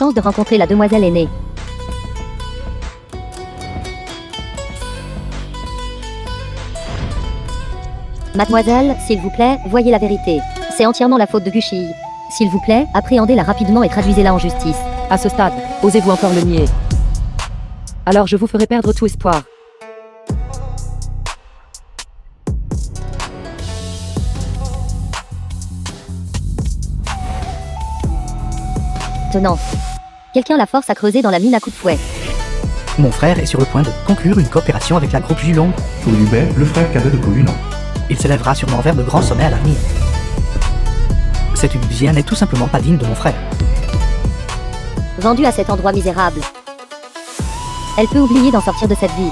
chance de rencontrer la demoiselle aînée. Mademoiselle, s'il vous plaît, voyez la vérité. C'est entièrement la faute de Gushi. S'il vous plaît, appréhendez-la rapidement et traduisez-la en justice. À ce stade, osez-vous encore le nier? Alors je vous ferai perdre tout espoir. Tenant. Quelqu'un la force à creuser dans la mine à coups de fouet. Mon frère est sur le point de conclure une coopération avec la groupe Julong. Yubei, le frère cadet de Koyunan. Il s'élèvera sûrement vers de grands sommets à l'avenir. Cette Uguzienne n'est tout simplement pas digne de mon frère. Vendue à cet endroit misérable. Elle peut oublier d'en sortir de cette vie.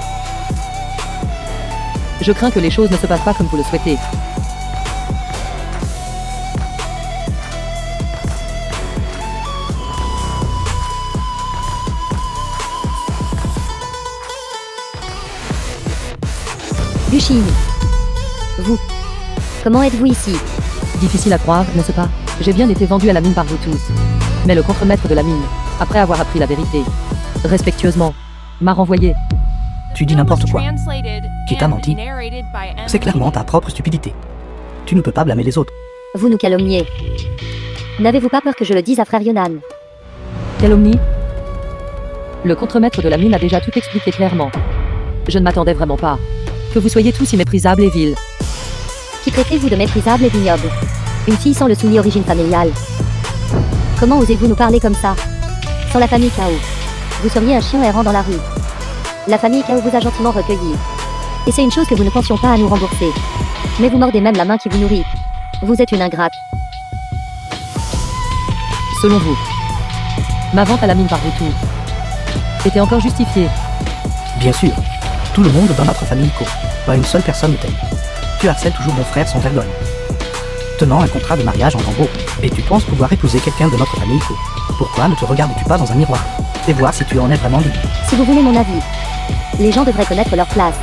Je crains que les choses ne se passent pas comme vous le souhaitez. Gushi. Vous. Comment êtes-vous ici? Difficile à croire, n'est-ce pas? J'ai bien été vendu à la mine par vous tous. Mais le contremaître de la mine, après avoir appris la vérité, respectueusement, m'a renvoyé. Tu dis n'importe quoi. Qui t'a menti? C'est clairement ta propre stupidité. Tu ne peux pas blâmer les autres. Vous nous calomniez. N'avez-vous pas peur que je le dise à frère Yonan? Calomnie? Le contremaître de la mine a déjà tout expliqué clairement. Je ne m'attendais vraiment pas. Que vous soyez tous si méprisables et vils. Qui traitez-vous de méprisable et vignoble? Une fille sans le soumis origine familiale. Comment osez-vous nous parler comme ça? Sans la famille Kao, vous seriez un chien errant dans la rue. La famille Kao vous a gentiment recueilli. Et c'est une chose que vous ne pensions pas à nous rembourser. Mais vous mordez même la main qui vous nourrit. Vous êtes une ingrate. Selon vous, ma vente à la mine par vous tous était encore justifiée. Bien sûr. Tout le monde dans notre famille Ko. Pas une seule personne ne t'aime. Tu harcèles toujours mon frère sans vergogne. Tenant un contrat de mariage en lambeaux, et tu penses pouvoir épouser quelqu'un de notre famille Ko. Pourquoi ne te regardes-tu pas dans un miroir et voir si tu en es vraiment digne? Si vous voulez mon avis, les gens devraient connaître leur place.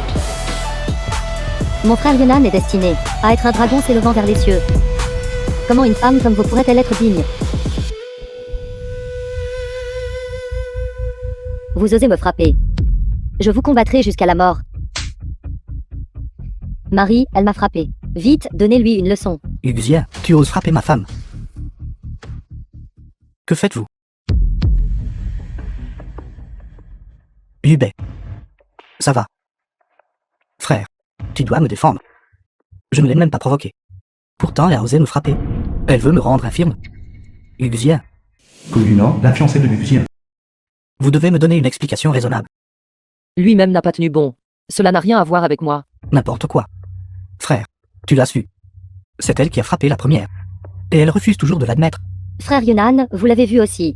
Mon frère Yonan est destiné à être un dragon s'élevant vers les cieux. Comment une femme comme vous pourrait-elle être digne? Vous osez me frapper. Je vous combattrai jusqu'à la mort. Marie, elle m'a frappé. Vite, donnez-lui une leçon. Ugzia, tu oses frapper ma femme. Que faites-vous? Yubei. Ça va. Frère, tu dois me défendre. Je ne l'ai même pas provoquée. Pourtant, elle a osé me frapper. Elle veut me rendre infirme. Ugzia, Koyunan, la fiancée de Yubei. vous devez me donner une explication raisonnable. Lui-même n'a pas tenu bon. Cela n'a rien à voir avec moi. N'importe quoi. Frère, tu l'as su. C'est elle qui a frappé la première. Et elle refuse toujours de l'admettre. Frère Yonan, vous l'avez vu aussi.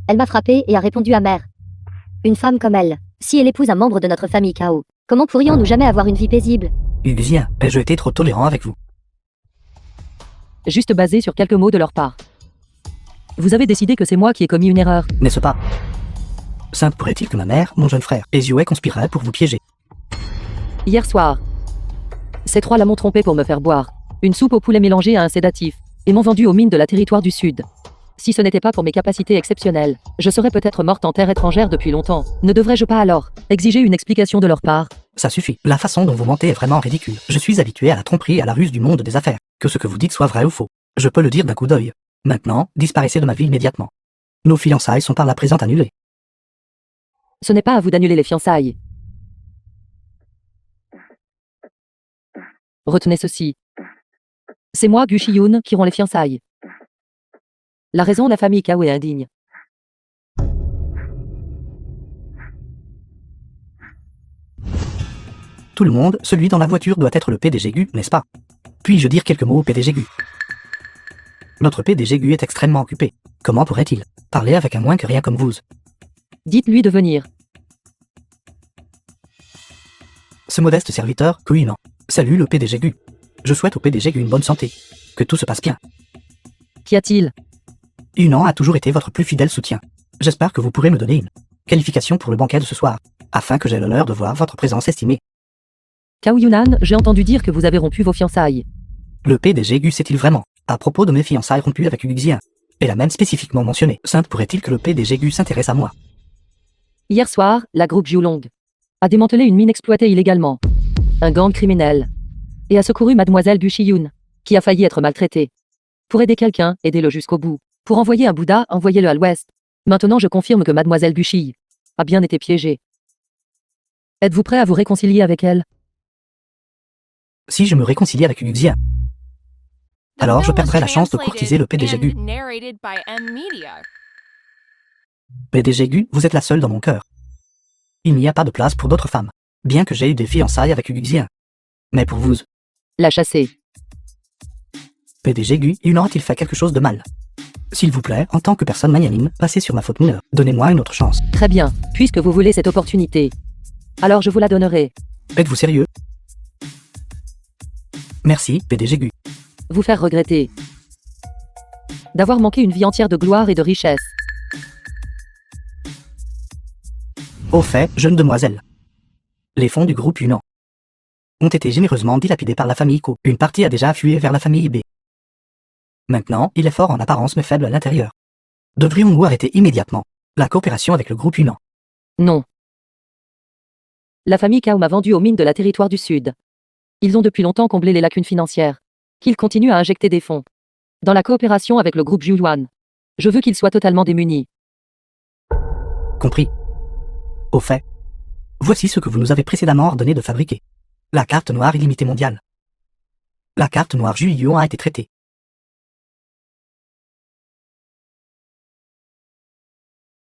Elle m'a frappé et a répondu amère. Une femme comme elle, si elle épouse un membre de notre famille Kao, comment pourrions-nous jamais avoir une vie paisible? Ugzia, ai-je été trop tolérant avec vous? Juste basé sur quelques mots de leur part. Vous avez décidé que c'est moi qui ai commis une erreur. N'est-ce pas? Simple pourrait-il que ma mère, mon jeune frère, et Yue conspireraient pour vous piéger. Hier soir, ces trois-là m'ont trompé pour me faire boire une soupe au poulet mélangée à un sédatif, et m'ont vendu aux mines de la territoire du Sud. Si ce n'était pas pour mes capacités exceptionnelles, je serais peut-être morte en terre étrangère depuis longtemps. Ne devrais-je pas alors exiger une explication de leur part? Ça suffit. La façon dont vous mentez est vraiment ridicule. Je suis habitué à la tromperie et à la ruse du monde des affaires. Que ce que vous dites soit vrai ou faux, je peux le dire d'un coup d'œil. Maintenant, disparaissez de ma vie immédiatement. Nos fiançailles sont par la présente annulées. Ce n'est pas à vous d'annuler les fiançailles. Retenez ceci. C'est moi, Gushi Yoon, qui rompt les fiançailles. La raison, la famille Kao est indigne. Tout le monde, celui dans la voiture doit être le PDG Gu, n'est-ce pas? Puis-je dire quelques mots au PDG Gu? Notre PDG Gu est extrêmement occupé. Comment pourrait-il parler avec un moins que rien comme vous? Dites-lui de venir. Ce modeste serviteur, Koyunan. Salut le PDG Gu. Je souhaite au PDG Gu une bonne santé. Que tout se passe bien. Qu'y a-t-il? Yunan a toujours été votre plus fidèle soutien. J'espère que vous pourrez me donner une qualification pour le banquet de ce soir, afin que j'aie l'honneur de voir votre présence estimée. Kao Yunan, j'ai entendu dire que vous avez rompu vos fiançailles. Le PDG Gu sait-il vraiment, à propos de mes fiançailles rompues avec Ugzien? Elle a même spécifiquement mentionné. Sainte pourrait-il que le PDG Gu s'intéresse à moi? Hier soir, la groupe Jiulong a démantelé une mine exploitée illégalement. Un gang criminel. Et a secouru mademoiselle Gu Shiyun, qui a failli être maltraitée. Pour aider quelqu'un, aidez-le jusqu'au bout. Pour envoyer un Bouddha, envoyez-le à l'ouest. Maintenant je confirme que mademoiselle Gu Shi a bien été piégée. Êtes-vous prêt à vous réconcilier avec elle? Si je me réconcilie avec Uxia, alors je perdrai la chance de courtiser le PDG Gu. PDG Gu, vous êtes la seule dans mon cœur. Il n'y a pas de place pour d'autres femmes, bien que j'ai eu des fiançailles avec Uxia. Mais pour vous, La chasser. PDG Gu, Yun aura-t-il fait quelque chose de mal? S'il vous plaît, en tant que personne magnanime, passez sur ma faute mineure. Donnez-moi une autre chance. Très bien, puisque vous voulez cette opportunité. Alors je vous la donnerai. Êtes-vous sérieux? Merci, PDG Gu. Vous faire regretter d'avoir manqué une vie entière de gloire et de richesse. Au fait, jeune demoiselle, les fonds du groupe Yunnan ont été généreusement dilapidés par la famille Ko. Une partie a déjà afflué vers la famille B. Maintenant, il est fort en apparence mais faible à l'intérieur. Devrions-nous arrêter immédiatement la coopération avec le groupe Yunnan? Non. La famille Kao m'a vendu aux mines de la territoire du Sud. Ils ont depuis longtemps comblé les lacunes financières. Qu'ils continuent à injecter des fonds dans la coopération avec le groupe Jiuyuan. Je veux qu'ils soient totalement démunis. Compris. Au fait, voici ce que vous nous avez précédemment ordonné de fabriquer. La carte noire illimitée mondiale. La carte noire Juillion a été traitée.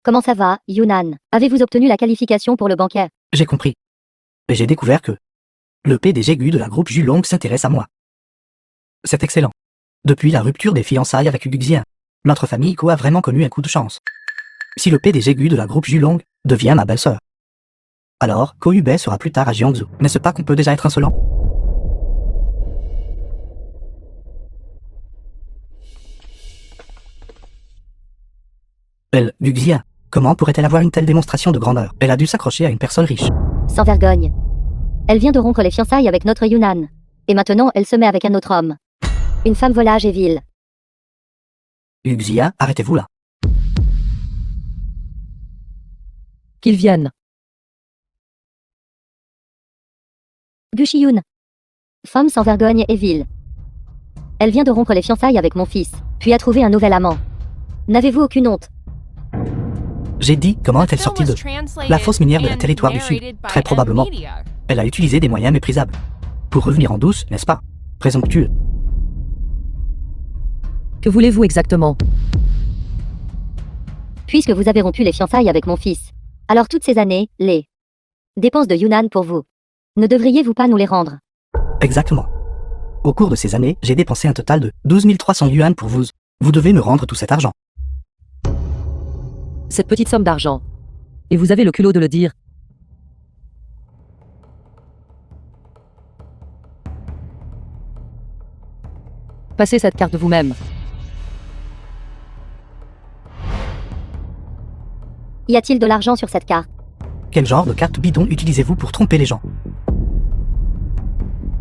Comment ça va, Yunnan? Avez-vous obtenu la qualification pour le banquet? J'ai compris. Et j'ai découvert que le PDG Gu de la groupe Julong s'intéresse à moi. C'est excellent. Depuis la rupture des fiançailles avec Uguxien, notre famille Ko a vraiment connu un coup de chance. Si le PDG Gu de la groupe Julong devient ma belle-sœur, alors Ko Yubei sera plus tard à Jiangsu. N'est-ce pas qu'on peut déjà être insolent? Elle, Uguxien, comment pourrait-elle avoir une telle démonstration de grandeur? Elle a dû s'accrocher à une personne riche. Sans vergogne. Elle vient de rompre les fiançailles avec notre Yunnan. Et maintenant, elle se met avec un autre homme. Une femme volage et vile. Uguxien, arrêtez-vous là. Qu'ils viennent. Gu Shiyun. Femme sans vergogne et vile. Elle vient de rompre les fiançailles avec mon fils, puis a trouvé un nouvel amant. N'avez-vous aucune honte? J'ai dit comment est-elle sortie de la fosse minière de la territoire du Sud? Très probablement. Elle a utilisé des moyens méprisables. Pour revenir en douce, n'est-ce pas? Présomptueux. Que voulez-vous exactement? Puisque vous avez rompu les fiançailles avec mon fils, alors toutes ces années, les dépenses de Yunnan pour vous, ne devriez-vous pas nous les rendre? Exactement. Au cours de ces années, j'ai dépensé un total de 12 300 yuan pour vous. Vous devez me rendre tout cet argent. Cette petite somme d'argent. Et vous avez le culot de le dire. Passez cette carte vous-même. Y a-t-il de l'argent sur cette carte? Quel genre de carte bidon utilisez-vous pour tromper les gens?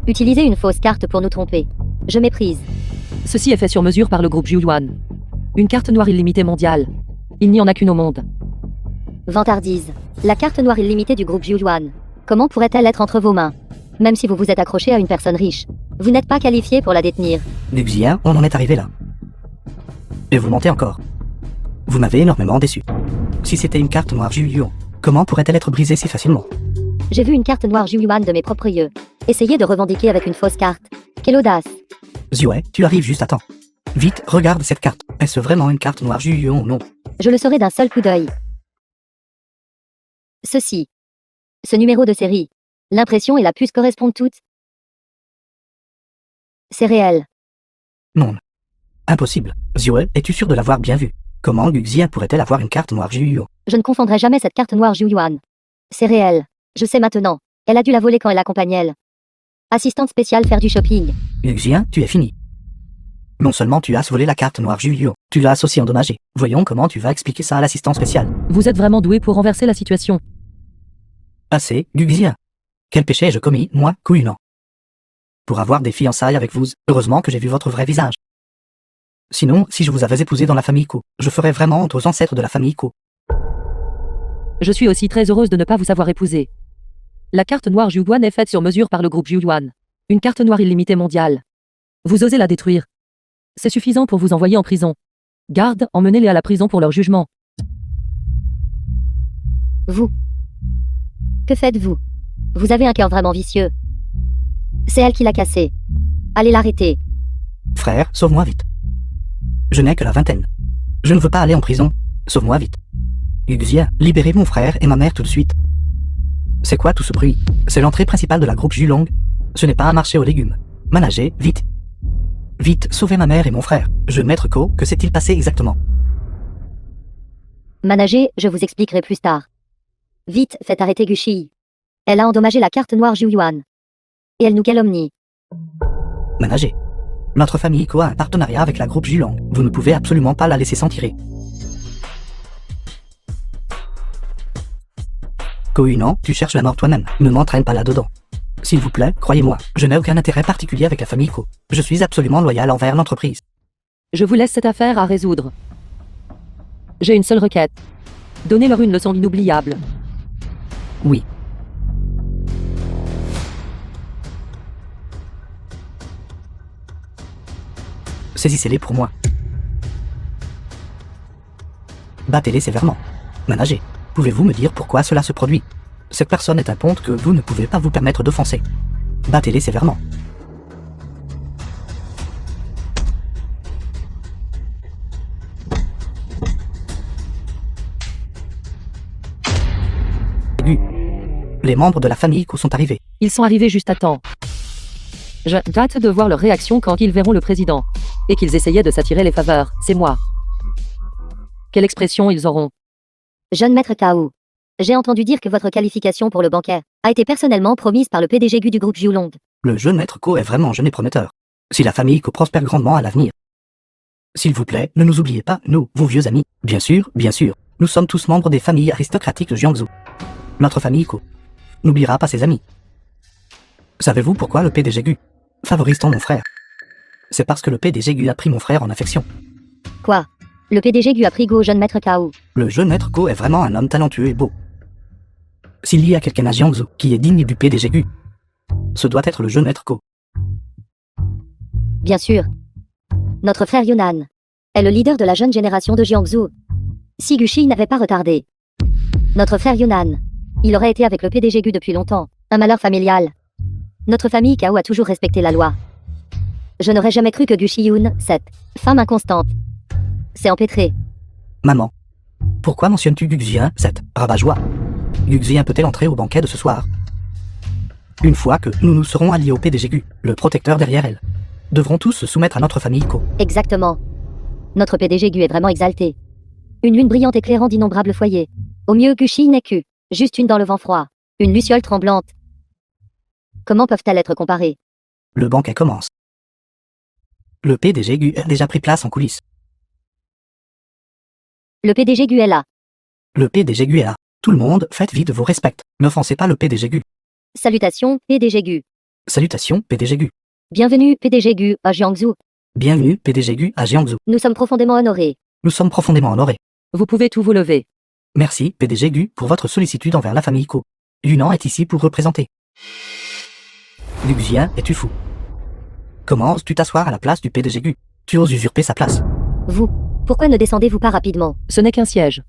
Utilisez une fausse carte pour nous tromper. Je méprise. Ceci est fait sur mesure par le groupe Jiuyuan. Une carte noire illimitée mondiale. Il n'y en a qu'une au monde. Vantardise. La carte noire illimitée du groupe Jiuyuan. Comment pourrait-elle être entre vos mains? Même si vous vous êtes accroché à une personne riche, vous n'êtes pas qualifié pour la détenir. Uguxien, on en est arrivé là. Et vous mentez encore. Vous m'avez énormément déçu. Si c'était une carte noire Jiuyuan, comment pourrait-elle être brisée si facilement? J'ai vu une carte noire Jiuyuan de mes propres yeux. Essayez de revendiquer avec une fausse carte. Quelle audace! Zue, tu arrives juste à temps. Vite, regarde cette carte. Est-ce vraiment une carte noire Jiuyuan ou non? Je le saurai d'un seul coup d'œil. Ceci. Ce numéro de série. L'impression et la puce correspondent toutes. C'est réel. Non. Impossible. Zue, es-tu sûr de l'avoir bien vu? Comment Uguxien pourrait-elle avoir une carte noire Jiuyuan? Je ne confondrai jamais cette carte noire Jiuyuan. C'est réel. Je sais maintenant. Elle a dû la voler quand elle accompagne elle. Assistante spéciale faire du shopping. Uguxien, tu es fini. Non seulement tu as volé la carte noire Jiuyuan, tu l'as aussi endommagée. Voyons comment tu vas expliquer ça à l'assistant spécial. Vous êtes vraiment doué pour renverser la situation. Assez, Uguxien. Quel péché ai-je commis, moi, Kuyunan? Pour avoir des fiançailles avec vous, heureusement que j'ai vu votre vrai visage. Sinon, si je vous avais épousé dans la famille Ko, je ferais vraiment honte aux ancêtres de la famille Ko. Je suis aussi très heureuse de ne pas vous avoir épousé. La carte noire Jiuyuan est faite sur mesure par le groupe Jiuyuan. Une carte noire illimitée mondiale. Vous osez la détruire. C'est suffisant pour vous envoyer en prison. Garde, emmenez-les à la prison pour leur jugement. Vous. Que faites-vous? Vous avez un cœur vraiment vicieux. C'est elle qui l'a cassé. Allez l'arrêter. Frère, sauve-moi vite. Je n'ai que la vingtaine. Je ne veux pas aller en prison. Sauve-moi vite. Yuxia, libérez mon frère et ma mère tout de suite. C'est quoi tout ce bruit? C'est l'entrée principale de la groupe Julong. Ce n'est pas un marché aux légumes. Managez, vite. Vite, sauvez ma mère et mon frère. Jeune maître Ko, que s'est-il passé exactement? Manager, je vous expliquerai plus tard. Vite, faites arrêter Gushi. Elle a endommagé la carte noire Jiuyuan. Et elle nous calomnie. Manager. Notre famille Ko a un partenariat avec la groupe Julong. Vous ne pouvez absolument pas la laisser s'en tirer. Ko-Yunan, tu cherches la mort toi-même. Ne m'entraîne pas là-dedans. S'il vous plaît, croyez-moi, je n'ai aucun intérêt particulier avec la famille Ko. Je suis absolument loyal envers l'entreprise. Je vous laisse cette affaire à résoudre. J'ai une seule requête. Donnez-leur une leçon inoubliable. Oui. Saisissez-les pour moi. Battez-les sévèrement. Manager, pouvez-vous me dire pourquoi cela se produit? Cette personne est un ponte que vous ne pouvez pas vous permettre d'offenser. Battez-les sévèrement. Les membres de la famille Ko sont arrivés. Ils sont arrivés juste à temps. J'ai hâte de voir leur réaction quand ils verront le président. Et qu'ils essayaient de s'attirer les faveurs, c'est moi. Quelle expression ils auront? Jeune maître Kao. J'ai entendu dire que votre qualification pour le banquet a été personnellement promise par le PDG du groupe Jiulong. Le jeune maître Ko est vraiment jeune et prometteur. Si la famille Ko prospère grandement à l'avenir. S'il vous plaît, ne nous oubliez pas, nous, vos vieux amis. Bien sûr, nous sommes tous membres des familles aristocratiques de Jiangsu. Notre famille Ko n'oubliera pas ses amis. Savez-vous pourquoi le PDG Gu favorise tant mon frère? C'est parce que le PDG Gu a pris mon frère en affection. Quoi? Le PDG Gu a pris go au jeune maître Kao. Le jeune maître Ko est vraiment un homme talentueux et beau. S'il y a quelqu'un à Jiangsu qui est digne du PDG Gu, ce doit être le jeune maître Ko. Bien sûr. Notre frère Yunan est le leader de la jeune génération de Jiangsu. Si Gushi n'avait pas retardé. Notre frère Yunan, il aurait été avec le PDG Gu depuis longtemps. Un malheur familial. Notre famille Kao a toujours respecté la loi. Je n'aurais jamais cru que Gushi Yun, cette femme inconstante, s'est empêtrée. Maman, pourquoi mentionnes-tu Guxien, cette rabat-joie? Guxien peut-elle entrer au banquet de ce soir? Une fois que nous nous serons alliés au PDG Gu, le protecteur derrière elle, devront tous se soumettre à notre famille Ko. Exactement. Notre PDG Gu est vraiment exalté. Une lune brillante éclairant d'innombrables foyers. Au mieux, Gushi n'est que juste une dans le vent froid. Une luciole tremblante. Comment peuvent-elles être comparées? Le banquet commence. Le PDG Gu a déjà pris place en coulisses. Le PDG Gu est là. Le PDG Gu est là. Tout le monde, faites vite vos respects. N'offensez pas le PDG Gu. Salutations, PDG Gu. Salutations, PDG Gu. Bienvenue, PDG Gu, à Jiangsu. Bienvenue, PDG Gu, à Jiangsu. Nous sommes profondément honorés. Nous sommes profondément honorés. Vous pouvez tout vous lever. Merci, PDG Gu, pour votre sollicitude envers la famille Ko. Yunan est ici pour représenter. Guxien, es-tu fou? Comment oses-tu t'asseoir à la place du PDG Gu? Tu oses usurper sa place. Vous, pourquoi ne descendez-vous pas rapidement? Ce n'est qu'un siège.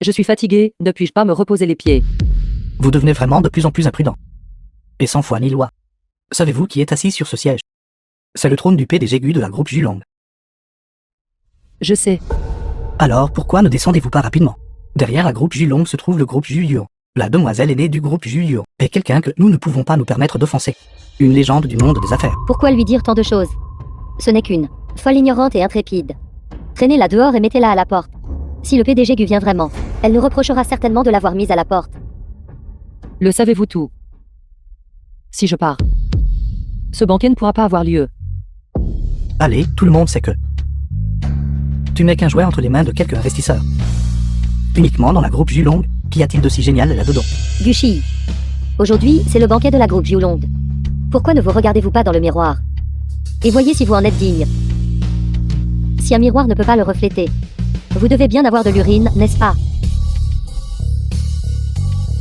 Je suis fatigué, ne puis-je pas me reposer les pieds? Vous devenez vraiment de plus en plus imprudent. Et sans foi ni loi. Savez-vous qui est assis sur ce siège? C'est le trône du PDG Gu de la groupe Julong. Je sais. Alors pourquoi ne descendez-vous pas rapidement? Derrière la groupe Julong se trouve le groupe Juyuan. La demoiselle aînée du groupe Juyuan est quelqu'un que nous ne pouvons pas nous permettre d'offenser. Une légende du monde des affaires. Pourquoi lui dire tant de choses? Ce n'est qu'une folle ignorante et intrépide. Traînez-la dehors et mettez-la à la porte. Si le PDG Gu vient vraiment, elle nous reprochera certainement de l'avoir mise à la porte. Le savez-vous tout? Si je pars, ce banquet ne pourra pas avoir lieu. Allez, tout le monde sait que tu n'es qu'un jouet entre les mains de quelques investisseurs. Uniquement dans la groupe Julong, qu'y a-t-il de si génial là-dedans? Gushi. Aujourd'hui, c'est le banquet de la groupe Julong. Pourquoi ne vous regardez-vous pas dans le miroir? Et voyez si vous en êtes digne. Si un miroir ne peut pas le refléter, vous devez bien avoir de l'urine, n'est-ce pas?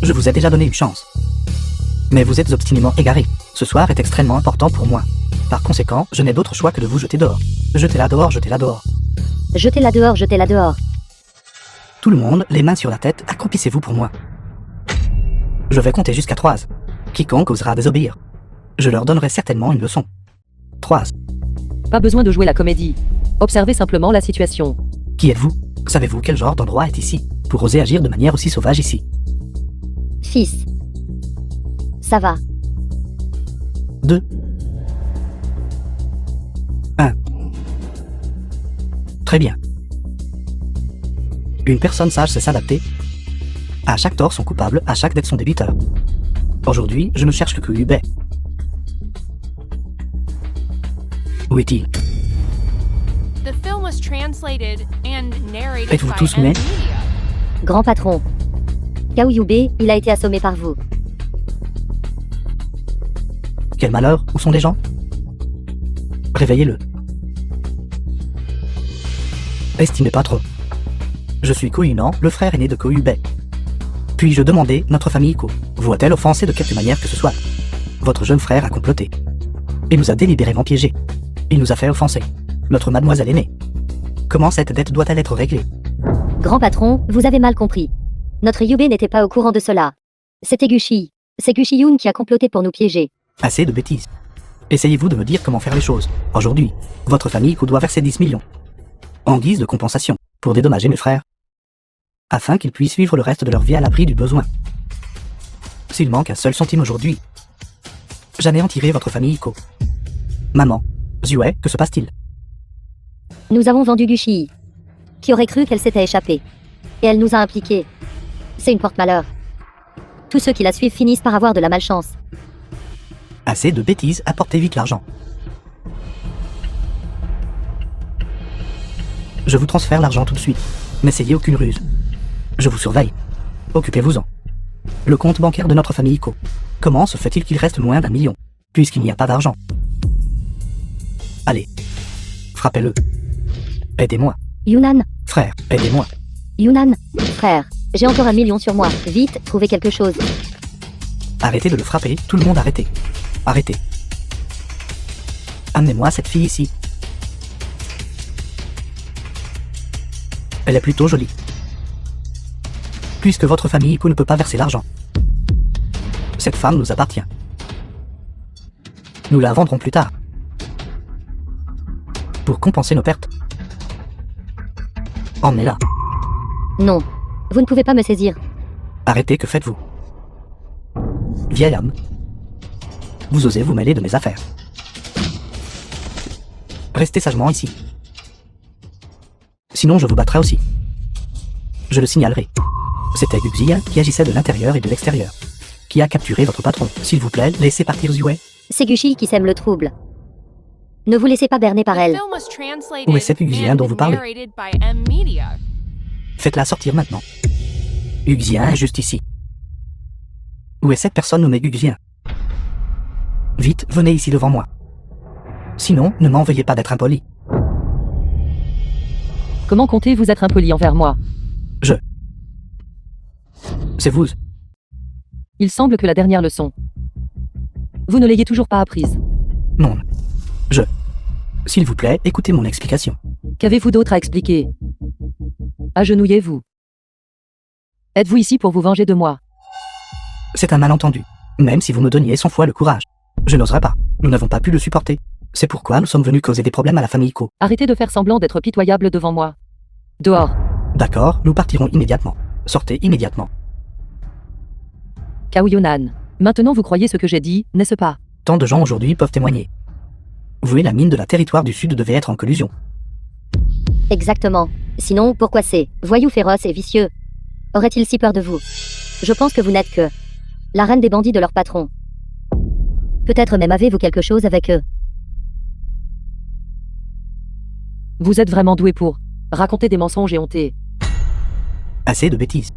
Je vous ai déjà donné une chance. Mais vous êtes obstinément égaré. Ce soir est extrêmement important pour moi. Par conséquent, je n'ai d'autre choix que de vous jeter dehors. Jetez-la dehors, jetez-la dehors. Jetez-la dehors, jetez-la dehors. Tout le monde, les mains sur la tête, accroupissez-vous pour moi. Je vais compter jusqu'à 3. Quiconque osera désobéir, je leur donnerai certainement une leçon. 3. Pas besoin de jouer la comédie. Observez simplement la situation. Qui êtes-vous? Savez-vous quel genre d'endroit est ici, pour oser agir de manière aussi sauvage ici? Fils. Ça va. 2. 1. Très bien. Une personne sage sait s'adapter. À chaque tort son coupable, à chaque dette son débiteur. Aujourd'hui, je ne cherche que Koyubei. Où est-il? The film was translated and narrated Êtes-vous by tous M muets? Media. Grand patron. Kaoyube, il a été assommé par vous. Quel malheur, où sont les gens? Réveillez-le. Estimez pas trop. Je suis Koyunan, le frère aîné de Koyubei. Puis-je demander, notre famille Iko vous a-t-elle offensé de quelque manière que ce soit? Votre jeune frère a comploté. Il nous a délibérément piégés. Il nous a fait offenser. Notre mademoiselle aînée. Comment cette dette doit-elle être réglée? Grand patron, vous avez mal compris. Notre Yube n'était pas au courant de cela. C'était Gushi. C'est Gushi-yun qui a comploté pour nous piéger. Assez de bêtises. Essayez-vous de me dire comment faire les choses. Aujourd'hui, votre famille Iko doit verser 10 millions. En guise de compensation, pour dédommager mes frères. Afin qu'ils puissent vivre le reste de leur vie à l'abri du besoin. S'il manque un seul centime aujourd'hui, j'anéantirai votre famille Iko. Maman, Zue, que se passe-t-il? Nous avons vendu Gushi. Qui aurait cru qu'elle s'était échappée? Et elle nous a impliqués. C'est une porte-malheur. Tous ceux qui la suivent finissent par avoir de la malchance. Assez de bêtises, apportez vite l'argent. Je vous transfère l'argent tout de suite. N'essayez aucune ruse. Je vous surveille. Occupez-vous-en. Le compte bancaire de notre famille Iko. Comment se fait-il qu'il reste moins d'1 million, puisqu'il n'y a pas d'argent? Allez. Frappez-le. Aidez-moi. Yunan, Frère, aidez-moi. Yunan, frère, j'ai encore 1 million sur moi. Vite, trouvez quelque chose. Arrêtez de le frapper, tout le monde arrêtez. Arrêtez. Amenez-moi cette fille ici. Elle est plutôt jolie. Puisque votre famille Iko ne peut pas verser l'argent. Cette femme nous appartient. Nous la vendrons plus tard. Pour compenser nos pertes. Emmenez-la. Non. Vous ne pouvez pas me saisir. Arrêtez, que faites-vous? Vieil homme. Vous osez vous mêler de mes affaires. Restez sagement ici. Sinon je vous battrai aussi. Je le signalerai. C'était Guxia qui agissait de l'intérieur et de l'extérieur. Qui a capturé votre patron. S'il vous plaît, laissez partir Zue. C'est Gushi qui sème le trouble. Ne vous laissez pas berner par The elle. film was translated Où est cette Guxia dont vous and parlez? narrated by M Media. Faites-la sortir maintenant. Guxia est juste ici. Où est cette personne nommée Guxia? Vite, venez ici devant moi. Sinon, ne m'en veuillez pas d'être impoli. Comment comptez-vous être impoli envers moi? C'est vous. Il semble que la dernière leçon. Vous ne l'ayez toujours pas apprise. Non. S'il vous plaît, écoutez mon explication. Qu'avez-vous d'autre à expliquer? Agenouillez-vous. Êtes-vous ici pour vous venger de moi? C'est un malentendu. Même si vous me donniez 100 fois le courage. Je n'oserais pas. Nous n'avons pas pu le supporter. C'est pourquoi nous sommes venus causer des problèmes à la famille Iko. Arrêtez de faire semblant d'être pitoyable devant moi. Dehors. D'accord, nous partirons immédiatement. Sortez immédiatement. Kaoyonan. Maintenant vous croyez ce que j'ai dit, n'est-ce pas? Tant de gens aujourd'hui peuvent témoigner. Vous et la mine de la territoire du Sud devaient être en collusion. Exactement. Sinon, pourquoi ces voyous féroces et vicieux auraient-ils si peur de vous? Je pense que vous n'êtes que la reine des bandits de leur patron. Peut-être même avez-vous quelque chose avec eux. Vous êtes vraiment doué pour raconter des mensonges et honter. Assez de bêtises.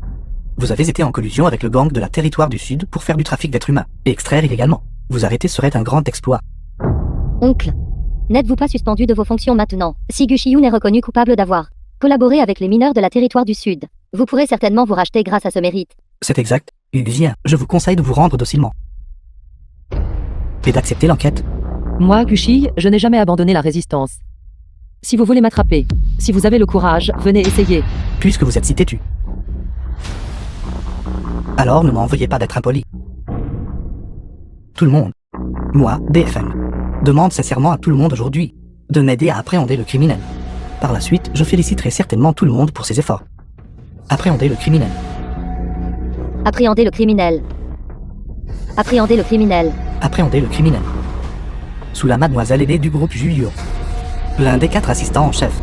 Vous avez été en collusion avec le gang de la territoire du Sud pour faire du trafic d'êtres humains et extraire illégalement. Vous arrêter serait un grand exploit. Oncle, N'êtes-vous pas suspendu de vos fonctions maintenant? Si Gu Shiyun est reconnu coupable d'avoir collaboré avec les mineurs de la territoire du Sud, vous pourrez certainement vous racheter grâce à ce mérite. C'est exact. Xia, je vous conseille de vous rendre docilement. Et d'accepter l'enquête. Moi, Gushi, je n'ai jamais abandonné la résistance. Si vous voulez m'attraper, si vous avez le courage, venez essayer. Puisque vous êtes si têtu. Alors ne m'en veuillez pas d'être impoli. Tout le monde, moi, BFM, demande sincèrement à tout le monde aujourd'hui de m'aider à appréhender le criminel. Par la suite, je féliciterai certainement tout le monde pour ses efforts. Appréhender le criminel. Appréhender le criminel. Appréhender le criminel. Appréhender le criminel. Sous la mademoiselle aînée du groupe Julio. L'un des 4 assistants en chef.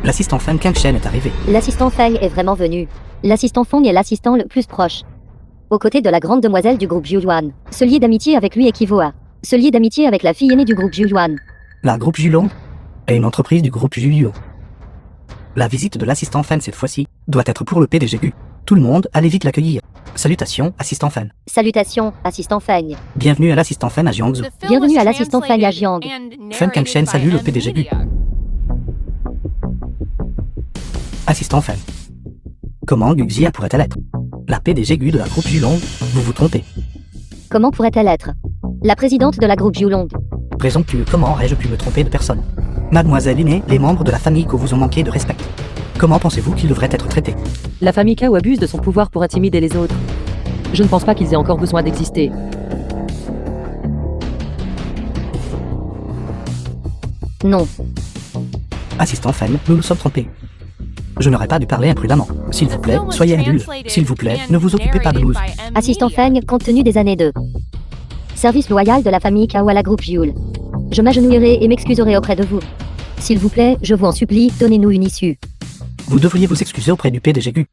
L'assistant Feng Kangshen est arrivé. L'assistant Feng est vraiment venu. L'assistant Feng est l'assistant le plus proche. Aux côtés de la grande demoiselle du groupe Yuan. Se lier d'amitié avec lui équivaut à se lier d'amitié avec la fille aînée du groupe Yuan. La groupe Julong est une entreprise du groupe Julio. La visite de l'assistant Feng cette fois-ci doit être pour le PDG Gu. Tout le monde, allez vite l'accueillir. Salutations, assistant Feng. Salutations, assistant Feng. Bienvenue à l'assistant Feng à Jiangsu. The film Bienvenue was à l'assistant Feng à Jiang. translated and Feng Kangshen narrated salue by le PDG Gu. NVIDIA. Assistant Feng. Comment Gu Xia pourrait-elle être la PDG Gu de la groupe Julong? Vous vous trompez. Comment pourrait-elle être la présidente de la groupe Julong? Présomptueux, comment aurais-je pu me tromper de personne? Mademoiselle Iné, les membres de la famille que vous ont manqué de respect. Comment pensez-vous qu'ils devraient être traités? La famille Kao abuse de son pouvoir pour intimider les autres. Je ne pense pas qu'ils aient encore besoin d'exister. Non. Assistant Feng, nous nous sommes trompés. Je n'aurais pas dû parler imprudemment. S'il vous plaît, soyez adulte. S'il vous plaît, ne vous occupez pas de nous. Assistant Feng, compte tenu des années de service loyal de la famille Kao à la groupe Yule. Je m'agenouillerai et m'excuserai auprès de vous. S'il vous plaît, je vous en supplie, donnez-nous une issue. Vous devriez vous excuser auprès du PDG Gu.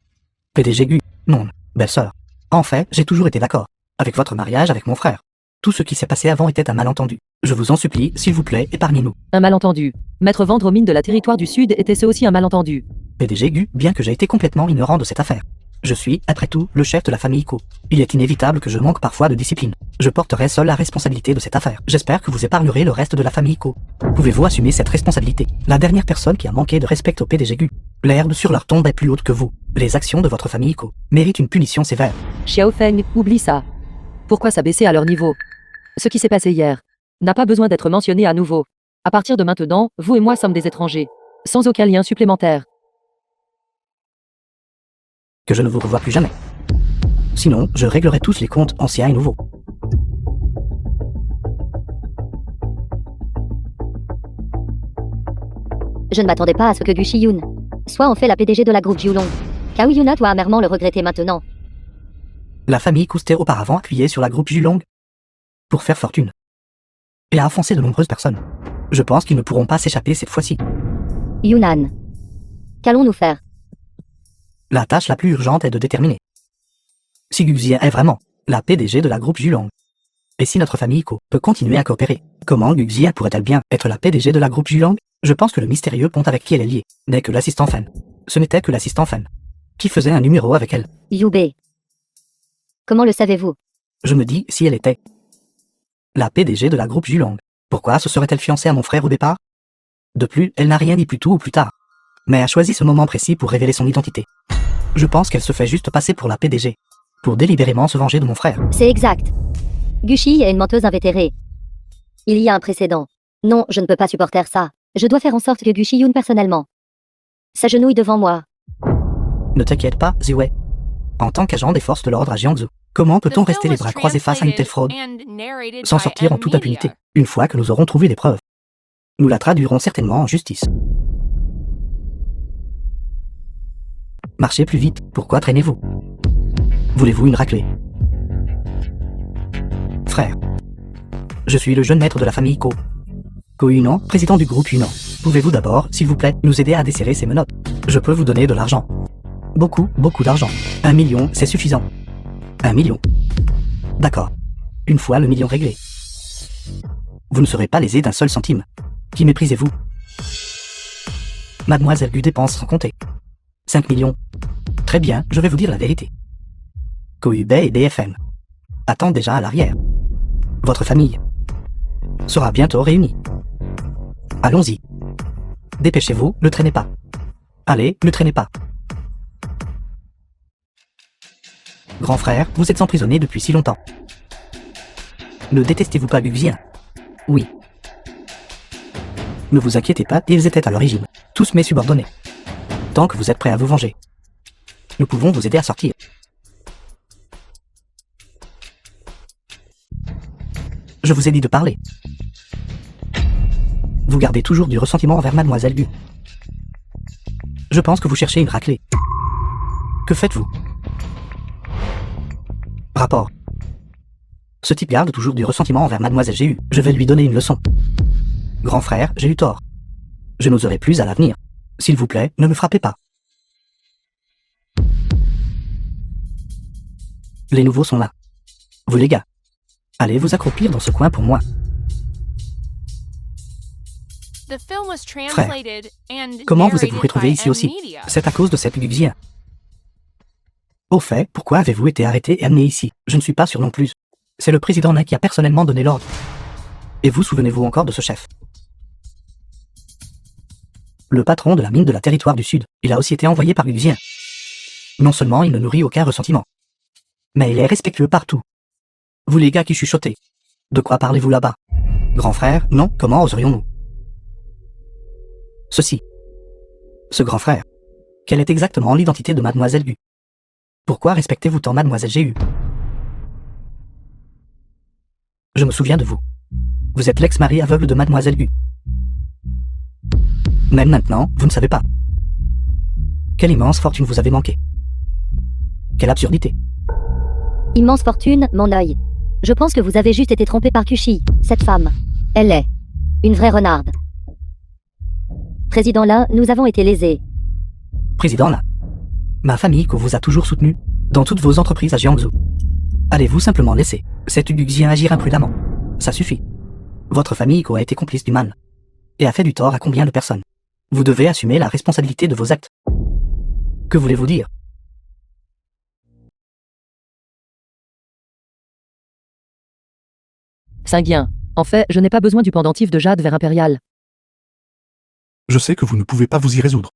PDG Gu, non, belle-sœur. En fait, j'ai toujours été d'accord avec votre mariage avec mon frère. Tout ce qui s'est passé avant était un malentendu. Je vous en supplie, s'il vous plaît, épargnez-nous. Un malentendu. Mettre vendre aux mines de la territoire du Sud était ce aussi un malentendu. PDG Gu, bien que j'ai été complètement ignorant de cette affaire. Je suis, après tout, le chef de la famille Ko. Il est inévitable que je manque parfois de discipline. Je porterai seul la responsabilité de cette affaire. J'espère que vous épargnerez le reste de la famille Ko. Pouvez-vous assumer cette responsabilité? La dernière personne qui a manqué de respect au PDG Gu. L'herbe sur leur tombe est plus haute que vous. Les actions de votre famille Ko méritent une punition sévère. Xiao Feng, oublie ça. Pourquoi s'abaisser à leur niveau? Ce qui s'est passé hier n'a pas besoin d'être mentionné à nouveau. À partir de maintenant, vous et moi sommes des étrangers. Sans aucun lien supplémentaire. Que je ne vous revoie plus jamais. Sinon, je réglerai tous les comptes anciens et nouveaux. Je ne m'attendais pas à ce que Gu Shiyun soit en fait la PDG de la groupe Jiulong. Kao Yuna doit amèrement le regretter maintenant. La famille Ko s'était auparavant appuyée sur la groupe Julong pour faire fortune et a enfoncé de nombreuses personnes. Je pense qu'ils ne pourront pas s'échapper cette fois-ci. Yunan. Qu'allons-nous faire? La tâche la plus urgente est de déterminer si Gu Xia est vraiment la PDG de la groupe Julong. Et si notre famille Ko peut continuer à coopérer, comment Gu Xia pourrait-elle bien être la PDG de la groupe Julong? Je pense que le mystérieux pont avec qui elle est liée n'est que l'assistant Feng. Ce n'était que l'assistant Feng qui faisait un numéro avec elle. Yubei. Comment le savez-vous? Je me dis si elle était la PDG de la groupe Julong. Pourquoi se serait-elle fiancée à mon frère au départ? De plus, elle n'a rien dit plus tôt ou plus tard, mais a choisi ce moment précis pour révéler son identité. Je pense qu'elle se fait juste passer pour la PDG, pour délibérément se venger de mon frère. C'est exact. Gushi est une menteuse invétérée. Il y a un précédent. Non, je ne peux pas supporter ça. Je dois faire en sorte que Gu Shiyun personnellement s'agenouille devant moi. Ne t'inquiète pas, Ziwei. En tant qu'agent des forces de l'ordre à Jiangsu, comment peut-on rester les bras croisés face à une telle fraude, sans sortir en toute impunité? Une fois que nous aurons trouvé des preuves, nous la traduirons certainement en justice. Marchez plus vite, pourquoi traînez-vous? Voulez-vous une raclée? Frère, je suis le jeune maître de la famille Ko. Ko Yunan, président du groupe Yunan. Pouvez-vous d'abord, s'il vous plaît, nous aider à desserrer ces menottes? Je peux vous donner de l'argent. Beaucoup, beaucoup d'argent. 1 million, c'est suffisant. 1 million. D'accord. Une fois le million réglé, vous ne serez pas lésé d'un seul centime. Qui méprisez-vous? Mademoiselle Gu dépense sans compter. 5 millions. Très bien, je vais vous dire la vérité. Ko Yubei et BFM attendent déjà à l'arrière. Votre famille sera bientôt réunie. Allons-y. Dépêchez-vous, ne traînez pas. Allez, ne traînez pas. Grand frère, vous êtes emprisonné depuis si longtemps. Ne détestez-vous pas Gugzien? Oui. Ne vous inquiétez pas, ils étaient à l'origine. Tous mes subordonnés. Tant que vous êtes prêts à vous venger, nous pouvons vous aider à sortir. Je vous ai dit de parler. Vous gardez toujours du ressentiment envers Mademoiselle Gu. Je pense que vous cherchez une raclée. Que faites-vous? Rapport. Ce type garde toujours du ressentiment envers Mademoiselle Gu. Je vais lui donner une leçon. Grand frère, j'ai eu tort. Je n'oserai plus à l'avenir. S'il vous plaît, ne me frappez pas. Les nouveaux sont là. Vous les gars, allez vous accroupir dans ce coin pour moi. The film was translated and Comment vous narrated êtes-vous retrouvé by ici aussi? Media. C'est à cause de cette Gugzien. Au fait, pourquoi avez-vous été arrêté et amené ici? Je ne suis pas sûr non plus. C'est le président Nain qui a personnellement donné l'ordre. Et vous souvenez-vous encore de ce chef? Le patron de la mine de la Territoire du Sud. Il a aussi été envoyé par Gugzien. Non seulement il ne nourrit aucun ressentiment, mais il est respectueux partout. Vous les gars qui chuchotez. De quoi parlez-vous là-bas? Grand frère, non, comment oserions-nous? Ceci. Ce grand frère. Quelle est exactement l'identité de Mademoiselle Gu? Pourquoi respectez-vous tant Mademoiselle Gu? Je me souviens de vous. Vous êtes l'ex-mari aveugle de Mademoiselle Gu. Même maintenant, vous ne savez pas. Quelle immense fortune vous avez manqué. Quelle absurdité. Immense fortune, mon œil. Je pense que vous avez juste été trompé par Kushi, cette femme. Elle est une vraie renarde. Président là, nous avons été lésés. Président là. Ma famille que vous a toujours soutenu dans toutes vos entreprises à Jiangsu. Allez-vous simplement laisser cet Gugzien agir imprudemment? Ça suffit. Votre famille a été complice du mal et a fait du tort à combien de personnes? Vous devez assumer la responsabilité de vos actes. Que voulez-vous dire? Saint-Guien. En fait, je n'ai pas besoin du pendentif de jade vers impérial. Je sais que vous ne pouvez pas vous y résoudre.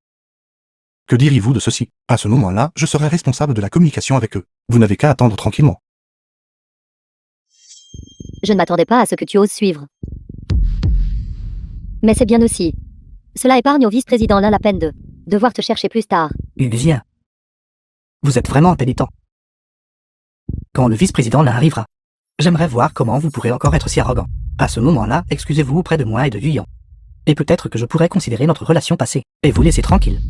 Que diriez-vous de ceci? À ce moment-là, je serai responsable de la communication avec eux. Vous n'avez qu'à attendre tranquillement. Je ne m'attendais pas à ce que tu oses suivre. Mais c'est bien aussi. Cela épargne au vice-président là la peine de devoir te chercher plus tard. Gugzien. Vous êtes vraiment impénitent. Quand le vice-président là arrivera, j'aimerais voir comment vous pourrez encore être si arrogant. À ce moment-là, excusez-vous auprès de moi et de Yuyan. Et peut-être que je pourrais considérer notre relation passée et vous laisser tranquille.